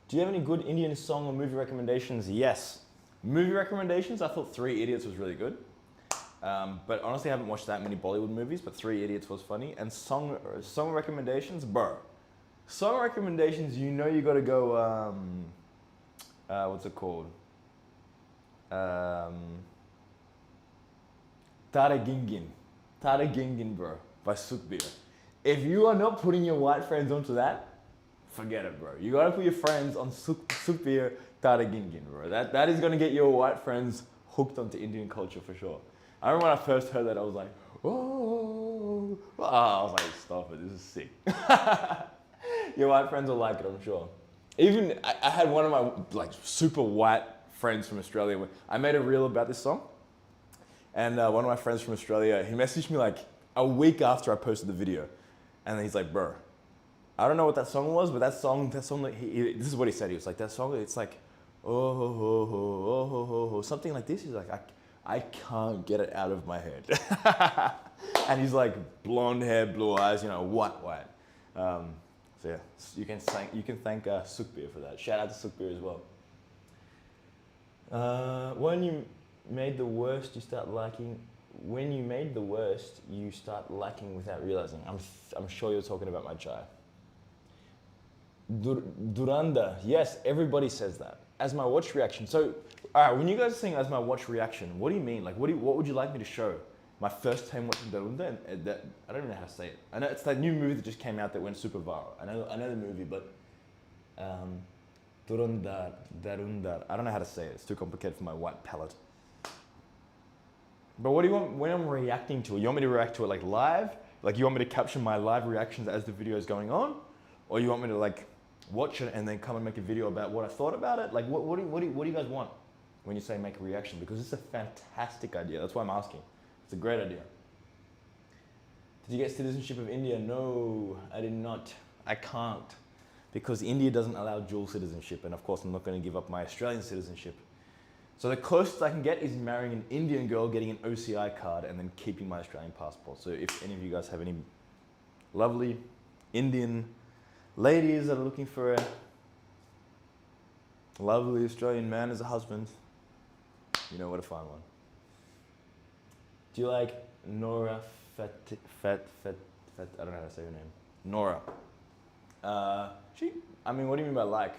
Do you have any good Indian song or movie recommendations? Yes. Movie recommendations, I thought 3 Idiots was really good. But honestly, I haven't watched that many Bollywood movies, but 3 Idiots was funny. And song recommendations, bro. Song recommendations, you know you gotta go, what's it called? Tara Gingin, bro, by Sukhbir. If you are not putting your white friends onto that, forget it, bro. You gotta put your friends on Sukhbir Tara Gingin, bro. That is gonna get your white friends hooked onto Indian culture for sure. I remember when I first heard that, I was like, oh, I was like, stop it, this is sick. Your white friends will like it, I'm sure. Even, I had one of my like super white friends from Australia. I made a reel about this song. And one of my friends from Australia, he messaged me like a week after I posted the video. And he's like, bro, I don't know what that song was, but that song, this is what he said. He was like, that song, it's like, oh, ho, ho, ho, oh, ho, ho, ho, something like this. He's like, I can't get it out of my head. And he's like, blonde hair, blue eyes, you know, white. So yeah, you can thank Sukhbir for that. Shout out to Sukhbir as well. When you made the worst, you start liking. When you made the worst, you start liking without realizing. I'm sure you're talking about my chai. Duranda, yes, everybody says that. As my watch reaction. So, all right, when you guys are saying as my watch reaction, what do you mean? Like, what would you like me to show? My first time watching Duranda, and that, I don't even know how to say it. I know it's that new movie that just came out that went super viral. I know the movie, but Durandar, I don't know how to say it. It's too complicated for my white palate. But what do you want when I'm reacting to it? You want me to react to it like live? Like you want me to capture my live reactions as the video is going on? Or you want me to like watch it and then come and make a video about what I thought about it? Like what do you guys want when you say make a reaction? Because it's a fantastic idea. That's why I'm asking. It's a great idea. Did you get citizenship of India? No, I did not. I can't. Because India doesn't allow dual citizenship. And of course, I'm not going to give up my Australian citizenship. So the closest I can get is marrying an Indian girl, getting an OCI card, and then keeping my Australian passport. So if any of you guys have any lovely Indian ladies that are looking for a lovely Australian man as a husband, you know where to find one. Do you like Nora I don't know how to say her name. Nora. I mean, what do you mean by like?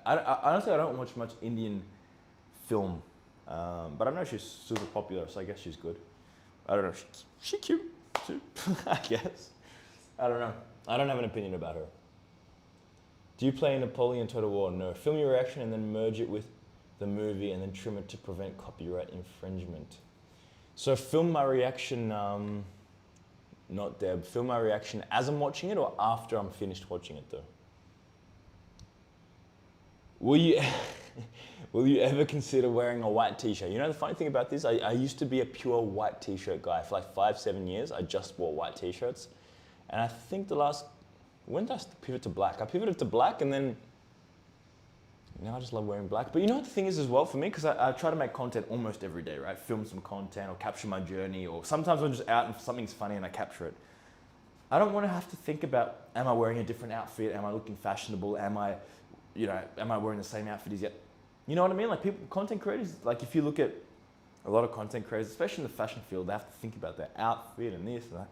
Honestly, I don't watch much Indian film, but I know she's super popular, so I guess she's good. I don't know, she's cute too, I guess. I don't know. I don't have an opinion about her. Do you play Napoleon Total War? No. Film your reaction and then merge it with the movie and then trim it to prevent copyright infringement. So film my reaction, not Deb, film my reaction as I'm watching it or after I'm finished watching it though? Will you ever consider wearing a white t-shirt? You know the funny thing about this, I used to be a pure white t-shirt guy. For like 5-7 years, I just wore white t-shirts. And I think when did I pivot to black? I pivoted to black and then, now I just love wearing black. But you know what the thing is as well for me? Because I try to make content almost every day, right? Film some content or capture my journey, or sometimes I'm just out and something's funny and I capture it. I don't want to have to think about, am I wearing a different outfit? Am I looking fashionable? Am I wearing the same outfit as yet? You know what I mean? Like content creators, like if you look at a lot of content creators, especially in the fashion field, they have to think about their outfit and this and that.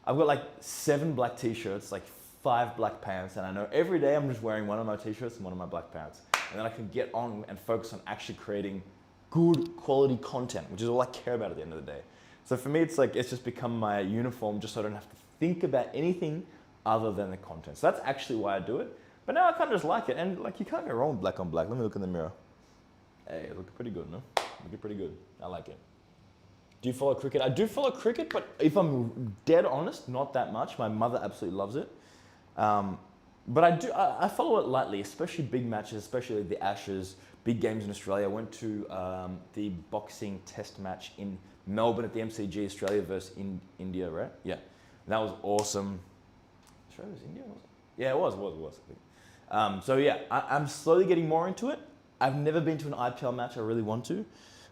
I've got like 7 black t-shirts, like 5 black pants, and I know every day I'm just wearing one of my t-shirts and one of my black pants. And then I can get on and focus on actually creating good quality content, which is all I care about at the end of the day. So for me, it's like, it's just become my uniform just so I don't have to think about anything other than the content. So that's actually why I do it. But now I kind of just like it, and like you can't go wrong with black on black. Let me look in the mirror. Hey, looking pretty good, no? Looking pretty good. I like it. Do you follow cricket? I do follow cricket, but if I'm dead honest, not that much. My mother absolutely loves it. But I follow it lightly, especially big matches, especially the Ashes, big games in Australia. I went to the boxing test match in Melbourne at the MCG, Australia versus India, right? Yeah, and that was awesome. Australia versus India, was it? Yeah, it was. I think. So yeah, I'm slowly getting more into it. I've never been to an IPL match. I really want to.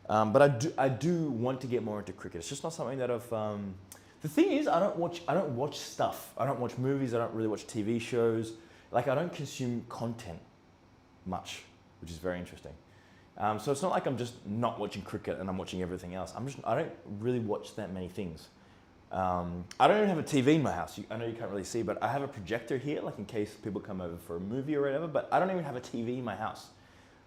But I do want to get more into cricket. It's just not something that I've. The thing is, I don't watch stuff. I don't watch movies. I don't really watch TV shows. Like I don't consume content much, which is very interesting. So it's not like I'm just not watching cricket and I'm watching everything else. I don't really watch that many things. I don't even have a TV in my house. I know you can't really see, but I have a projector here, like in case people come over for a movie or whatever. But I don't even have a TV in my house.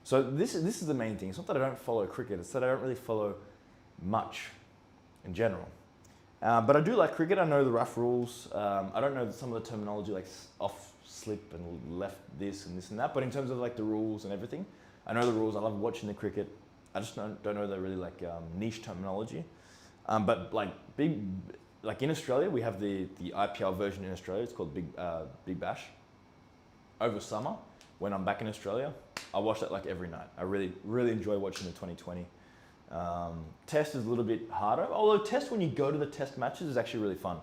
So this is the main thing. It's not that I don't follow cricket, it's that I don't really follow much in general. But I do like cricket. I know the rough rules. I don't know some of the terminology like off slip and left this and that. But in terms of like the rules and everything, I know the rules. I love watching the cricket. I just don't know the really like niche terminology. But like like in Australia, we have the IPL version in Australia. It's called Big Bash. Over summer, when I'm back in Australia, I watch that like every night. I really enjoy watching the 2020. Test is a little bit harder, although Test, when you go to the Test matches, is actually really fun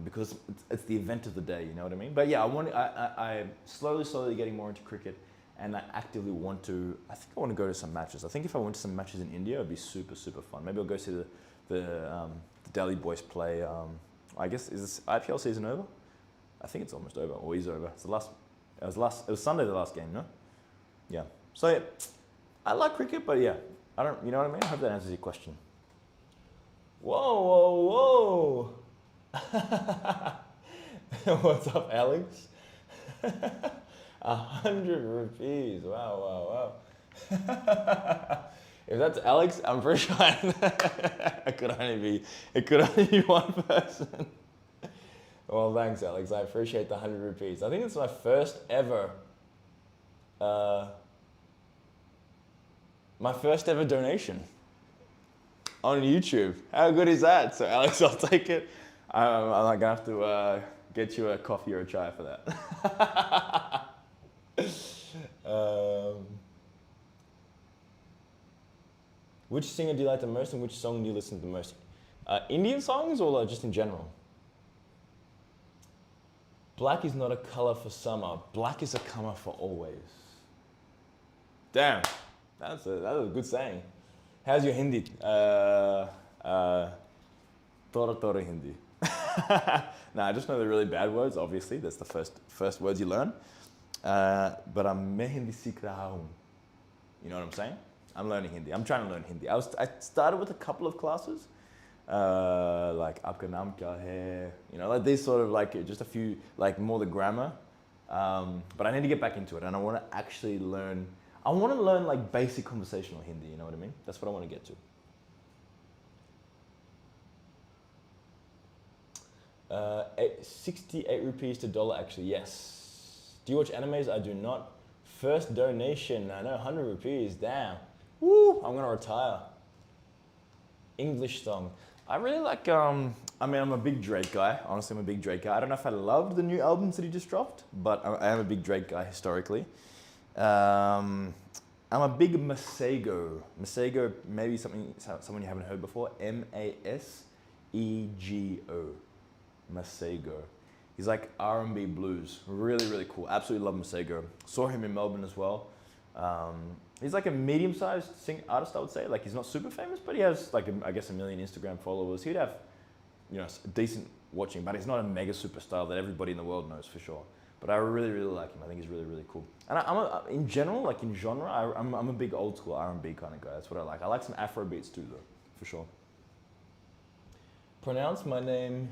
because it's the event of the day. You know what I mean? But yeah, I'm slowly getting more into cricket, and I actively want to. I think I want to go to some matches. I think if I went to some matches in India, it'd be super fun. Maybe I'll go see the Delhi boys play. I guess, is this IPL season over? I think it's almost over, or is over. It's the last. It was Sunday, the last game, no? Yeah. So yeah, I like cricket, but yeah, I don't. You know what I mean? I hope that answers your question. Whoa! What's up, Alex? 100 rupees. Wow. If that's Alex, I'm pretty sure it could only be one person. Well, thanks, Alex. I appreciate the 100 rupees. I think it's my first ever donation on YouTube. How good is that? So, Alex, I'll take it. I'm not gonna have to get you a coffee or a chai for that. Which singer do you like the most, and which song do you listen to the most? Indian songs, or just in general? Black is not a color for summer. Black is a color for always. Damn, that's a good saying. How's your Hindi? Tora Hindi. No, I just know the really bad words. Obviously, that's the first words you learn. But I'm main Hindi seekh raha hoon. You know what I'm saying? I'm learning Hindi. I'm trying to learn Hindi. I started with a couple of classes. Like Aapka Naam Kya Hai, you know, like these sort of like just a few, like more the grammar. But I need to get back into it, and I want to actually learn. I want to learn like basic conversational Hindi. You know what I mean? That's what I want to get to. 68 rupees to dollar actually. Yes. Do you watch animes? I do not. First donation. I know, 100 rupees. Damn. Woo! I'm gonna retire. English song. I really like, I'm a big Drake guy. Honestly, I'm a big Drake guy. I don't know if I loved the new albums that he just dropped, but I am a big Drake guy historically. I'm a big Masego. Masego, maybe someone you haven't heard before. Masego. Masego. He's like R&B blues. Really cool. Absolutely love Masego. Saw him in Melbourne as well. He's like a medium-sized artist, I would say. Like, he's not super famous, but he has like, I guess, 1 million Instagram followers. He'd have, you know, decent watching, but he's not a mega superstar that everybody in the world knows for sure. But I really like him. I think he's really cool. And in general, like in genre, I'm a big old school R&B kind of guy. That's what I like. I like some Afro beats too, though, for sure. Pronounce my name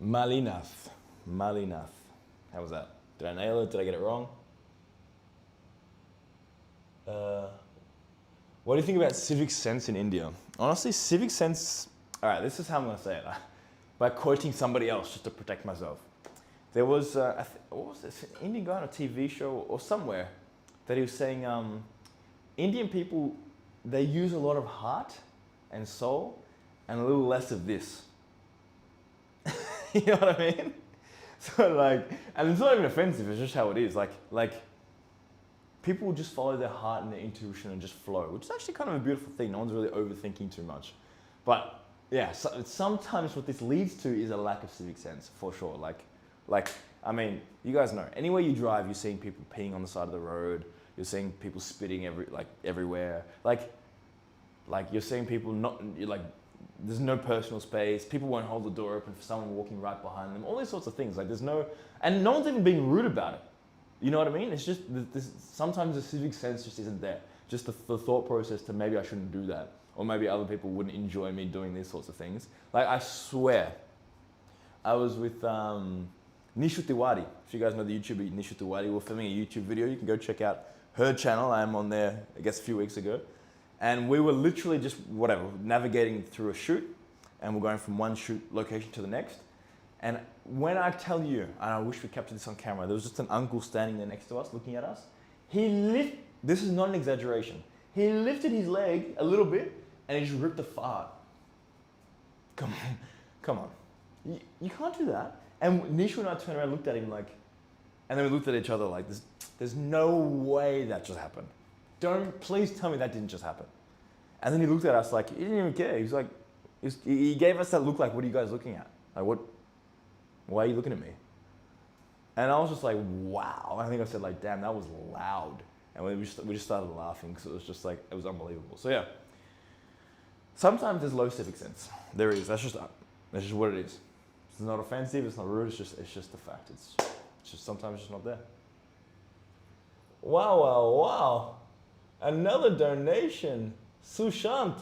Malinath. Malinath. How was that? Did I nail it? Did I get it wrong? What do you think about civic sense in India? Honestly, civic sense, all right, this is how I'm going to say it. By quoting somebody else just to protect myself. There was, what was this, an Indian guy on a TV show or somewhere that he was saying, Indian people, they use a lot of heart and soul and a little less of this. You know what I mean? So like, and it's not even offensive, it's just how it is. Like people will just follow their heart and their intuition and just flow, which is actually kind of a beautiful thing. No one's really overthinking too much. But yeah, so sometimes what this leads to is a lack of civic sense, for sure. Like, I mean, you guys know, anywhere you drive, you're seeing people peeing on the side of the road. You're seeing people spitting everywhere. Like you're seeing people there's no personal space. People won't hold the door open for someone walking right behind them. All these sorts of things. Like and no one's even being rude about it. You know what I mean? It's just, sometimes the civic sense just isn't there. Just the thought process to maybe I shouldn't do that. Or maybe other people wouldn't enjoy me doing these sorts of things. Like, I swear, I was with Nishu Tiwari. If you guys know the YouTuber Nishu Tiwari, we're filming a YouTube video. You can go check out her channel. I'm on there, I guess, a few weeks ago. And we were literally just, navigating through a shoot. And we're going from one shoot location to the next. And when I tell you, and I wish we captured this on camera, there was just an uncle standing there next to us, looking at us. This is not an exaggeration. He lifted his leg a little bit and he just ripped a fart. Come on, come on. You can't do that. And Nisha and I turned around and looked at him like, and then we looked at each other like, there's no way that just happened. Please tell me that didn't just happen. And then he looked at us like, he didn't even care. He was like, he gave us that look like, what are you guys looking at? Like, what? Why are you looking at me? And I was just like, wow. I think I said like, damn, that was loud. And we just started laughing because it was just like, it was unbelievable. So yeah, sometimes there's low civic sense. There is. That's just what it is. It's not offensive. It's not rude. It's just the fact. It's just sometimes it's just not there. Wow, wow, wow. Another donation. Sushant.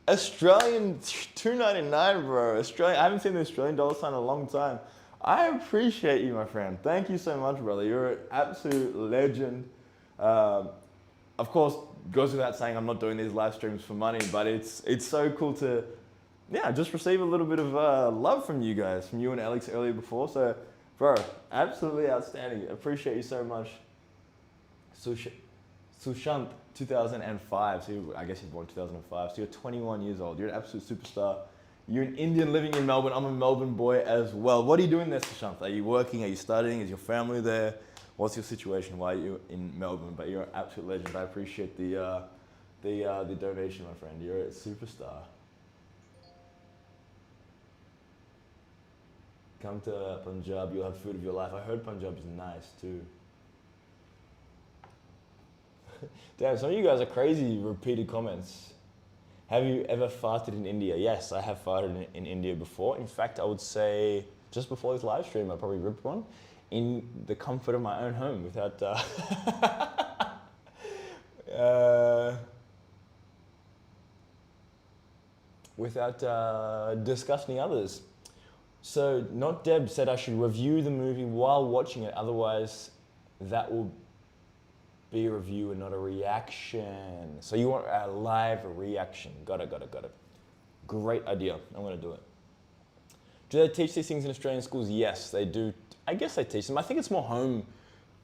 Australian $2.99, bro. Australian. I haven't seen the Australian dollar sign in a long time. I appreciate you, my friend. Thank you so much, brother. You're an absolute legend. Of course, goes without saying I'm not doing these live streams for money, but it's so cool to, just receive a little bit of love from you guys, from you and Alex earlier before. So, bro, absolutely outstanding. Appreciate you so much. Sushant, 2005. So I guess you're born 2005. So you're 21 years old. You're an absolute superstar. You're an Indian living in Melbourne. I'm a Melbourne boy as well. What are you doing there, Sushant? Are you working? Are you studying? Is your family there? What's your situation? Why are you in Melbourne? But you're an absolute legend. I appreciate the donation, my friend. You're a superstar. Come to Punjab, you'll have food of your life. I heard Punjab is nice too. Damn, some of you guys are crazy repeated comments. Have you ever farted in India? Yes, I have farted in India before. In fact, I would say just before this live stream, I probably ripped one in the comfort of my own home without disgusting others. So, Not Deb said I should review the movie while watching it, otherwise that will be a review and not a reaction. So you want a live reaction. Got it. Great idea. I'm gonna do it. Do they teach these things in Australian schools? Yes, they do. I guess they teach them. I think it's more home.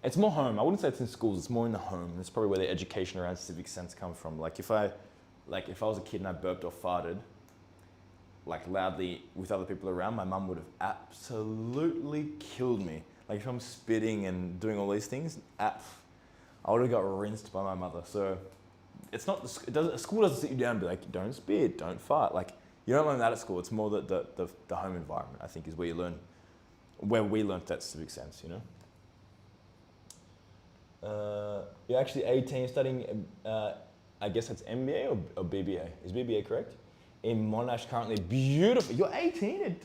It's more home. I wouldn't say it's in schools. It's more in the home. That's probably where the education around civic sense comes from. Like if I was a kid and I burped or farted, like loudly with other people around, my mum would have absolutely killed me. Like if I'm spitting and doing all these things, I would have got rinsed by my mother. So it's not, school doesn't sit you down and be like, don't spit, don't fart. Like you don't learn that at school. It's more the home environment, I think, is where you learn, where we learned that civic sense, you know? You're actually 18 studying, I guess that's MBA or BBA. Is BBA correct? In Monash currently, beautiful. You're 18 at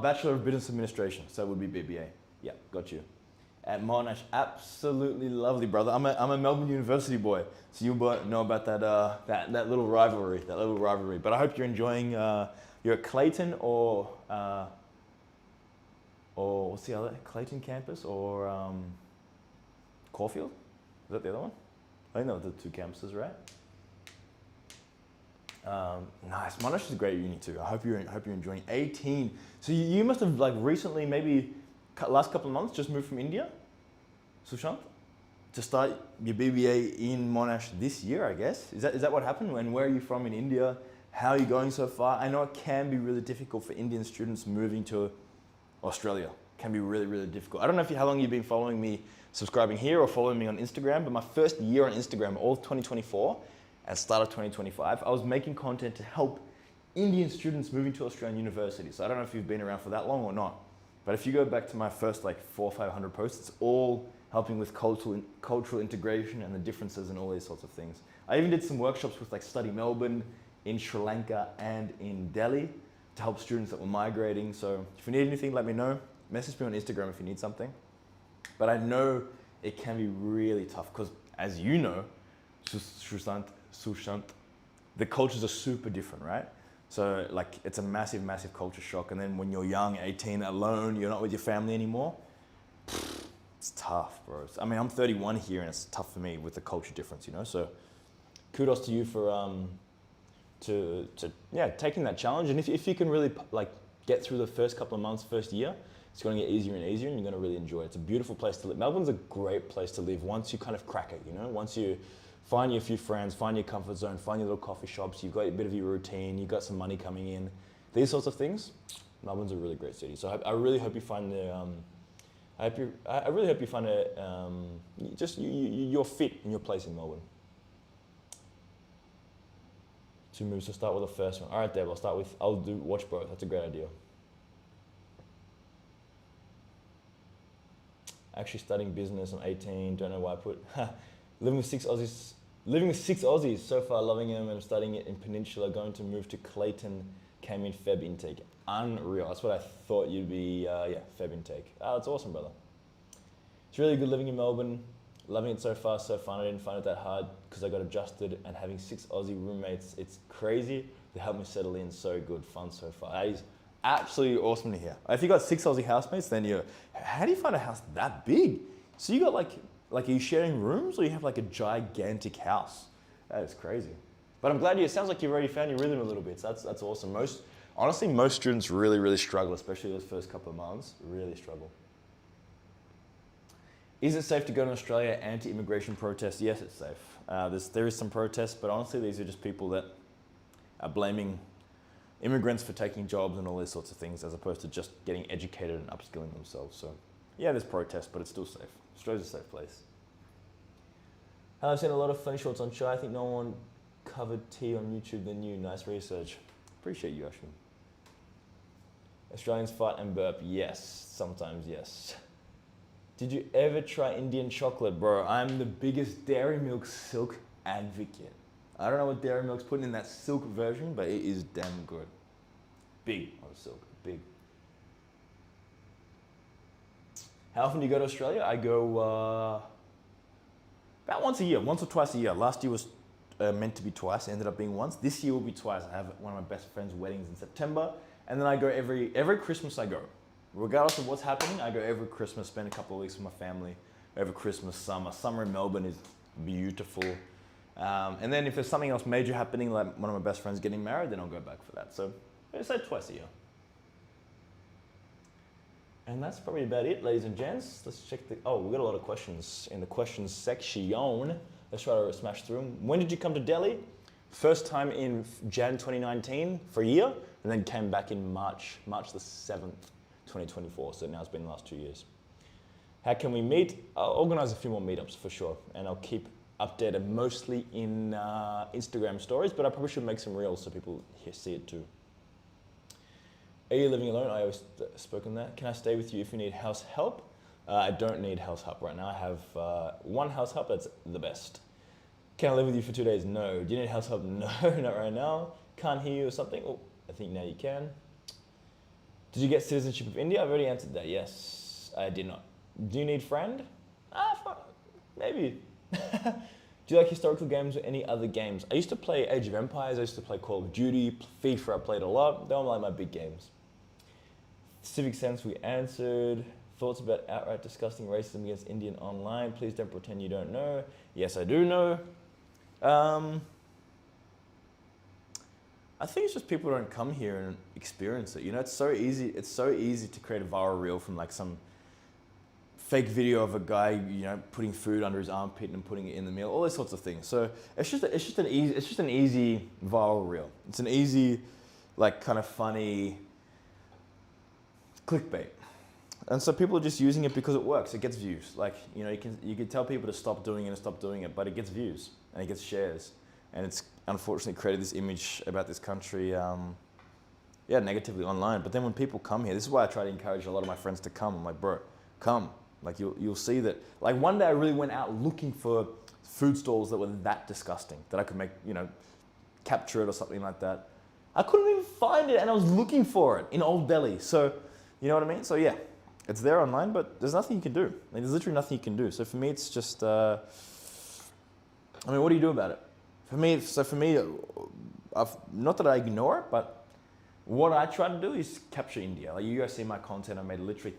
Bachelor of Business Administration, so it would be BBA. Yeah, got you. At Monash, absolutely lovely, brother. I'm a Melbourne University boy, so you know about that little rivalry, But I hope you're enjoying. You're at Clayton or what's the other? Clayton campus or Caulfield? Is that the other one? I think those are the two campuses, right? Nice. Monash is a great uni too. I hope you're enjoying. 18. So you must have like recently, maybe last couple of months, just moved from India, Sushant, to start your BBA in Monash this year, I guess. Is that what happened? And where are you from in India? How are you going so far? I know it can be really difficult for Indian students moving to Australia. It can be really, really difficult. I don't know how long you've been following me, subscribing here or following me on Instagram, but my first year on Instagram, all of 2024, at the start of 2025, I was making content to help Indian students moving to Australian universities. So I don't know if you've been around for that long or not, but if you go back to my first like 400 or 500 posts, it's all helping with cultural integration and the differences and all these sorts of things. I even did some workshops with like Study Melbourne in Sri Lanka and in Delhi to help students that were migrating. So if you need anything, let me know. Message me on Instagram if you need something. But I know it can be really tough because, as you know, Sushant, the cultures are super different, right? So like it's a massive, massive culture shock. And then when you're young, 18, alone, you're not with your family anymore, it's tough, bro. I mean, I'm 31 here and it's tough for me with the culture difference, you know? So kudos to you for taking that challenge. And if you can really like get through the first couple of months, first year, it's going to get easier and easier and you're going to really enjoy it. It's a beautiful place to live. Melbourne's a great place to live once you kind of crack it, you know? Once you find you a few friends, find your comfort zone, find your little coffee shops, you've got a bit of your routine, you've got some money coming in. These sorts of things, Melbourne's a really great city. So I really hope you find I really hope you find you're fit in your place in Melbourne. 2 moves, so start with the first one. All right, Deb, I'll watch both. That's a great idea. Actually studying business, I'm 18, don't know why I put, living with 6 Aussies, so far loving them, and I'm studying it in Peninsula, going to move to Clayton, came in Feb intake. Unreal, that's what I thought you'd be, yeah, Feb intake. Oh, that's awesome, brother. It's really good living in Melbourne, loving it so far, so fun. I didn't find it that hard because I got adjusted, and having 6 Aussie roommates, it's crazy. They helped me settle in, so good, fun so far. That is absolutely awesome to hear. If you got 6 Aussie housemates, then how do you find a house that big? So you got like are you sharing rooms, or you have like a gigantic house? That is crazy. But I'm glad it sounds like you've already found your rhythm a little bit. So that's awesome. Honestly, most students really struggle, especially those first couple of months, really struggle. Is it safe to go to Australia? Anti-immigration protests? Yes, it's safe. There is some protests, but honestly, these are just people that are blaming immigrants for taking jobs and all these sorts of things, as opposed to just getting educated and upskilling themselves. So yeah, there's protests, but it's still safe. Australia's a safe place. I've seen a lot of funny shorts on Chai. I think no one covered tea on YouTube than you. Nice research. Appreciate you, Ashwin. Australians fart and burp? Yes, sometimes yes. Did you ever try Indian chocolate? Bro, I'm the biggest Dairy Milk Silk advocate. I don't know what Dairy Milk's putting in that silk version, but it is damn good. Big on silk, big. How often do you go to Australia? I go about once a year, once or twice a year. Last year was meant to be twice, ended up being once. This year will be twice. I have one of my best friend's weddings in September, and then I go every Christmas I go. Regardless of what's happening, I go every Christmas, spend a couple of weeks with my family, over Christmas, summer. Summer in Melbourne is beautiful. And then if there's something else major happening, like one of my best friends getting married, then I'll go back for that. So I say twice a year. And that's probably about it, ladies and gents. Let's check we've got a lot of questions in the questions section. Let's try to smash through them. When did you come to Delhi? First time in Jan 2019 for a year, and then came back in March the 7th, 2024. So now it's been the last 2 years. How can we meet? I'll organize a few more meetups for sure, and I'll keep updated mostly in Instagram stories, but I probably should make some reels so people see it too. Are you living alone? I always spoken that. Can I stay with you if you need house help? I don't need house help right now. I have one house help that's the best. Can I live with you for 2 days? No. Do you need house help? No, not right now. Can't hear you or something? Oh, I think now you can. Did you get citizenship of India? I've already answered that. Yes, I did not. Do you need friend? Maybe. Do you like historical games or any other games? I used to play Age of Empires. I used to play Call of Duty, FIFA. I played a lot. They were like my big games. Civic sense we answered. Thoughts about outright disgusting racism against Indian online? Please don't pretend you don't know. Yes, I do know. I think it's just people don't come here and experience it. You know, it's so easy. It's so easy to create a viral reel from like some fake video of a guy, you know, putting food under his armpit and putting it in the meal. All those sorts of things. So it's just an easy viral reel. It's an easy, like, kind of funny clickbait. And so people are just using it because it works. It gets views. Like, you know, you can tell people to stop doing it, but it gets views and it gets shares. And it's unfortunately created this image about this country, negatively online. But then when people come here, this is why I try to encourage a lot of my friends to come. I'm like, bro, come. Like you'll see that. Like one day I really went out looking for food stalls that were that disgusting that I could make, you know, capture it or something like that. I couldn't even find it, and I was looking for it in Old Delhi. So, you know what I mean? So yeah. It's there online, but there's nothing you can do. Like, there's literally nothing you can do. So for me, it's just, what do you do about it? For me, not that I ignore it, but what I try to do is capture India. Like you guys see my content, I made literally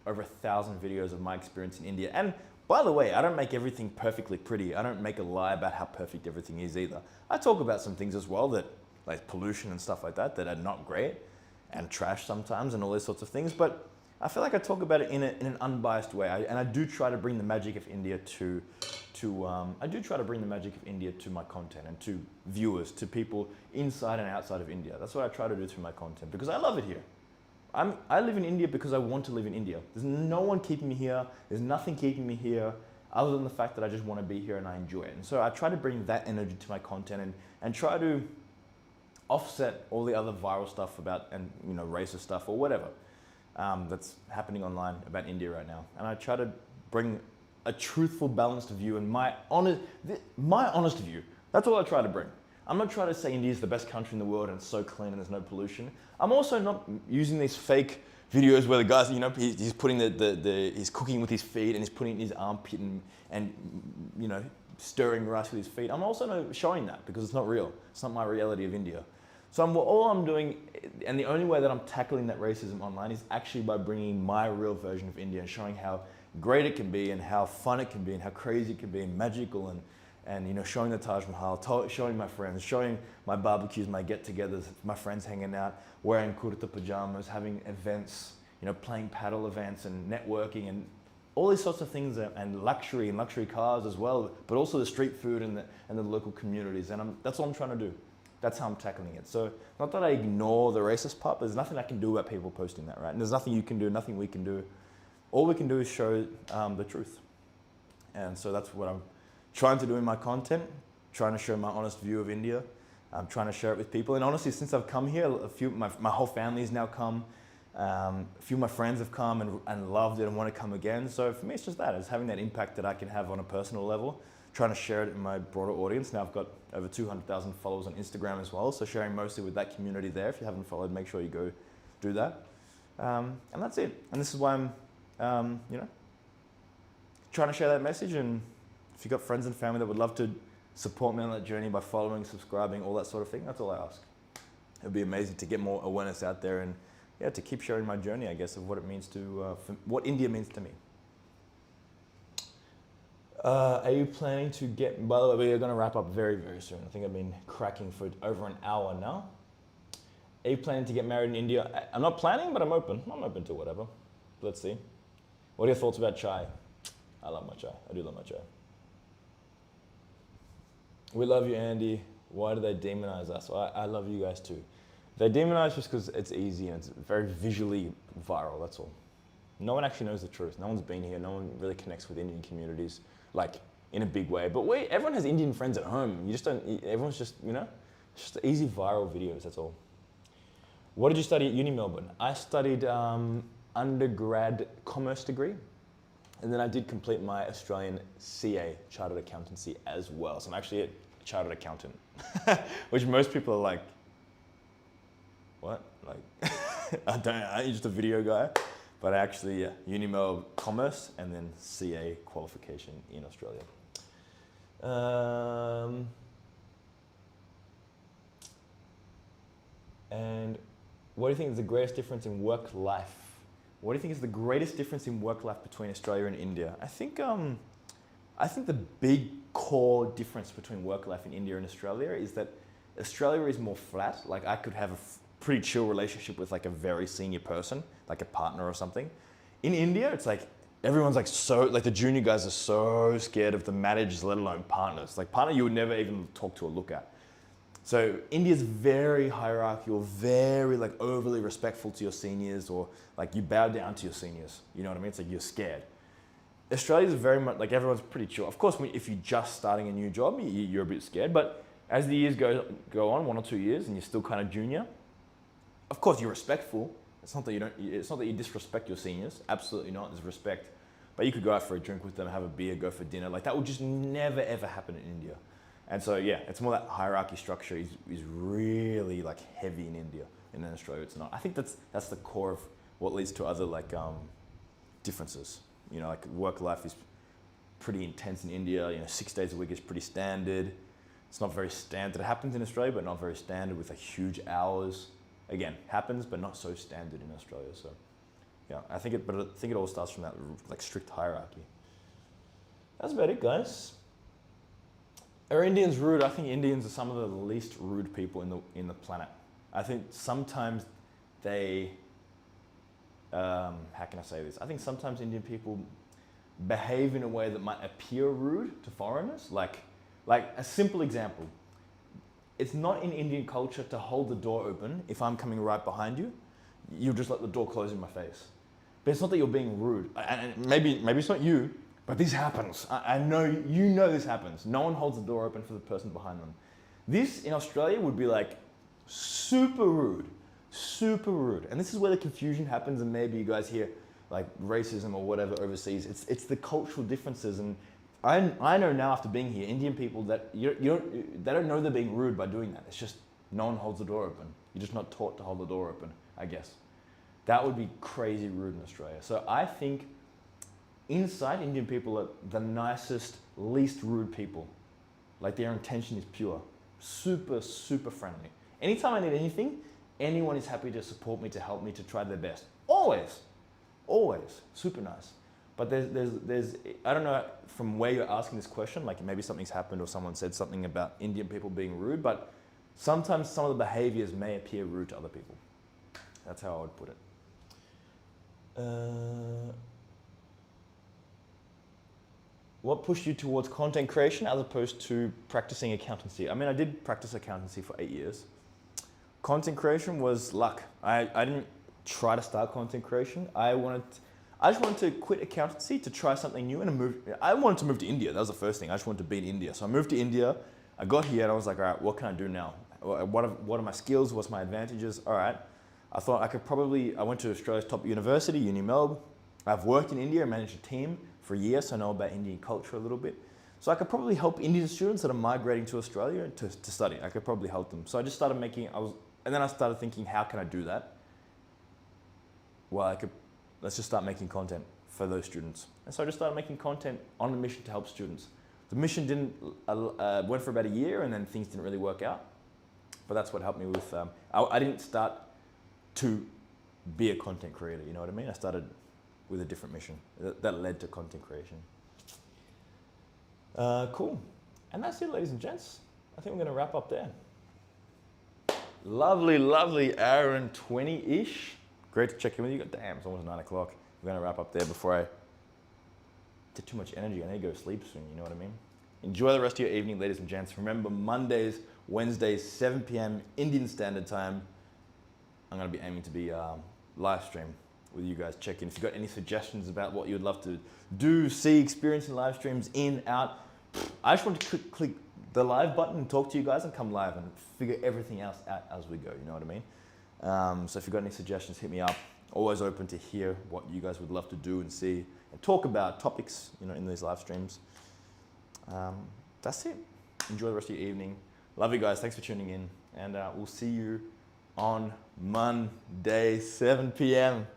over 1,000 videos of my experience in India. And by the way, I don't make everything perfectly pretty. I don't make a lie about how perfect everything is either. I talk about some things as well that, like pollution and stuff like that, that are not great, and trash sometimes and all those sorts of things. But I feel like I talk about it in an unbiased way, and I do try to bring the magic of India to I do try to bring the magic of India to my content and to viewers, to people inside and outside of India. That's what I try to do through my content because I love it here. I live in India because I want to live in India. There's no one keeping me here. There's nothing keeping me here other than the fact that I just want to be here and I enjoy it. And so I try to bring that energy to my content and try to offset all the other viral stuff about, and racist stuff or whatever that's happening online about India right now. And I try to bring a truthful, balanced view and my honest view. That's all I try to bring. I'm not trying to say India is the best country in the world and it's so clean and there's no pollution. I'm also not using these fake videos where the guy's, he's putting he's cooking with his feet and he's putting it in his armpit and stirring rice with his feet. I'm also not showing that because it's not real. It's not my reality of India. So all I'm doing, and the only way that I'm tackling that racism online is actually by bringing my real version of India and showing how great it can be and how fun it can be and how crazy it can be and magical and showing the Taj Mahal, showing my friends, showing my barbecues, my get-togethers, my friends hanging out, wearing kurta pajamas, having events, playing paddle events and networking and all these sorts of things and luxury cars as well, but also the street food and the local communities. And that's what I'm trying to do. That's how I'm tackling it. So not that I ignore the racist part, but there's nothing I can do about people posting that, right? And there's nothing you can do, nothing we can do. All we can do is show the truth. And so that's what I'm trying to do in my content, trying to show my honest view of India. I'm trying to share it with people. And honestly, since I've come here, my whole family's now come. A few of my friends have come and loved it and want to come again. So for me, it's just that. It's having that impact that I can have on a personal level, trying to share it in my broader audience. Now I've got over 200,000 followers on Instagram as well. So sharing mostly with that community there. If you haven't followed, make sure you go do that. And that's it. And this is why I'm, trying to share that message. And if you've got friends and family that would love to support me on that journey by following, subscribing, all that sort of thing, that's all I ask. It would be amazing to get more awareness out there and to keep sharing my journey, I guess, of what it means what India means to me. Are you planning to get, by the way, we're going to wrap up very, very soon. I think I've been cracking for over an hour now. Are you planning to get married in India? I'm not planning, but I'm open. I'm open to whatever. Let's see. What are your thoughts about chai? I love my chai. I do love my chai. We love you, Andy. Why do they demonize us? Well, I love you guys too. They demonize just because it's easy and it's very visually viral, that's all. No one actually knows the truth. No one's been here. No one really connects with Indian communities, like in a big way. But everyone has Indian friends at home. You just don't, everyone's just, it's just easy viral videos, that's all. What did you study at Uni Melbourne? I studied undergrad commerce degree. And then I did complete my Australian CA, Chartered Accountancy, as well. So I'm actually a chartered accountant, which most people are like, what? Like, I'm just a video guy. But actually, Unimel Commerce and then CA qualification in Australia. And what do you think is the greatest difference in work life? What do you think is the greatest difference in work life between Australia and India? I think the big core difference between work life in India and Australia is that Australia is more flat. Like I could have a pretty chill relationship with like a very senior person, like a partner or something. In India, it's like everyone's like the junior guys are so scared of the managers, let alone partners. Like partner you would never even talk to or look at. So India's very hierarchical, very like overly respectful to your seniors, or like you bow down to your seniors. You know what I mean? It's like you're scared. Australia's very much like everyone's pretty chill. Of course, if you're just starting a new job, you're a bit scared. But as the years go on, 1 or 2 years, and you're still kind of junior, of course you're respectful. It's not that you disrespect your seniors. Absolutely not. There's respect. But you could go out for a drink with them, have a beer, go for dinner. Like that would just never ever happen in India. And so yeah, it's more that hierarchy structure is really like heavy in India, and in Australia it's not. I think that's the core of what leads to other like differences. Like work life is pretty intense in India. 6 days a week is pretty standard. It's not very standard. It happens in Australia, but not very standard with like huge hours. Again, happens, but not so standard in Australia. So yeah, I think it all starts from that like strict hierarchy. That's about it, guys. Are Indians rude? I think Indians are some of the least rude people in the planet. I think sometimes they, how can I say this? I think sometimes Indian people behave in a way that might appear rude to foreigners. Like a simple example. It's not in Indian culture to hold the door open if I'm coming right behind you. You'll just let the door close in my face. But it's not that you're being rude. And maybe it's not you, but this happens. I know, you know this happens. No one holds the door open for the person behind them. This in Australia would be like super rude, super rude. And this is where the confusion happens, and maybe you guys hear like racism or whatever overseas. It's the cultural differences. And I know now after being here, Indian people that they don't know they're being rude by doing that. It's just no one holds the door open. You're just not taught to hold the door open, I guess. That would be crazy rude in Australia. So I think inside, Indian people are the nicest, least rude people. Like their intention is pure. Super, super friendly. Anytime I need anything, anyone is happy to support me, to help me, to try their best. Always. Always. Super nice. But there's I don't know from where you're asking this question, like maybe something's happened or someone said something about Indian people being rude, but sometimes some of the behaviors may appear rude to other people. That's how I would put it. What pushed you towards content creation as opposed to practicing accountancy? I mean, I did practice accountancy for 8 years. Content creation was luck. I didn't try to start content creation. I just wanted to quit accountancy to try something new and move. I wanted to move to India. That was the first thing. I just wanted to be in India. So I moved to India. I got here and I was like, all right, what can I do now? What are my skills? What's my advantages? All right. I thought I went to Australia's top university, Uni Melbourne. I've worked in India and managed a team for a year, so I know about Indian culture a little bit. So I could probably help Indian students that are migrating to Australia to study. I could probably help them. So I just started and then I started thinking, how can I do that? Well, let's just start making content for those students. And so I just started making content on a mission to help students. The mission went for about a year and then things didn't really work out. But that's what helped me with, I didn't start to be a content creator, you know what I mean? I started with a different mission that led to content creation. Cool. And that's it, ladies and gents. I think we're gonna wrap up there. Lovely, lovely hour and 20-ish. Great to check in with you. Damn, it's almost 9 o'clock. We're gonna wrap up there before I get too much energy. I need to go to sleep soon, you know what I mean? Enjoy the rest of your evening, ladies and gents. Remember, Mondays, Wednesdays, 7 p.m. Indian Standard Time. I'm gonna be aiming to be live stream with you guys. Check in. If you've got any suggestions about what you'd love to do, see, experience in live streams, in, out, I just want to click the live button and talk to you guys and come live and figure everything else out as we go, you know what I mean? So if you've got any suggestions, hit me up. Always open to hear what you guys would love to do and see and talk about topics, you know, in these live streams. That's it. Enjoy the rest of your evening. Love you guys. Thanks for tuning in. And we'll see you on Monday, 7 p.m.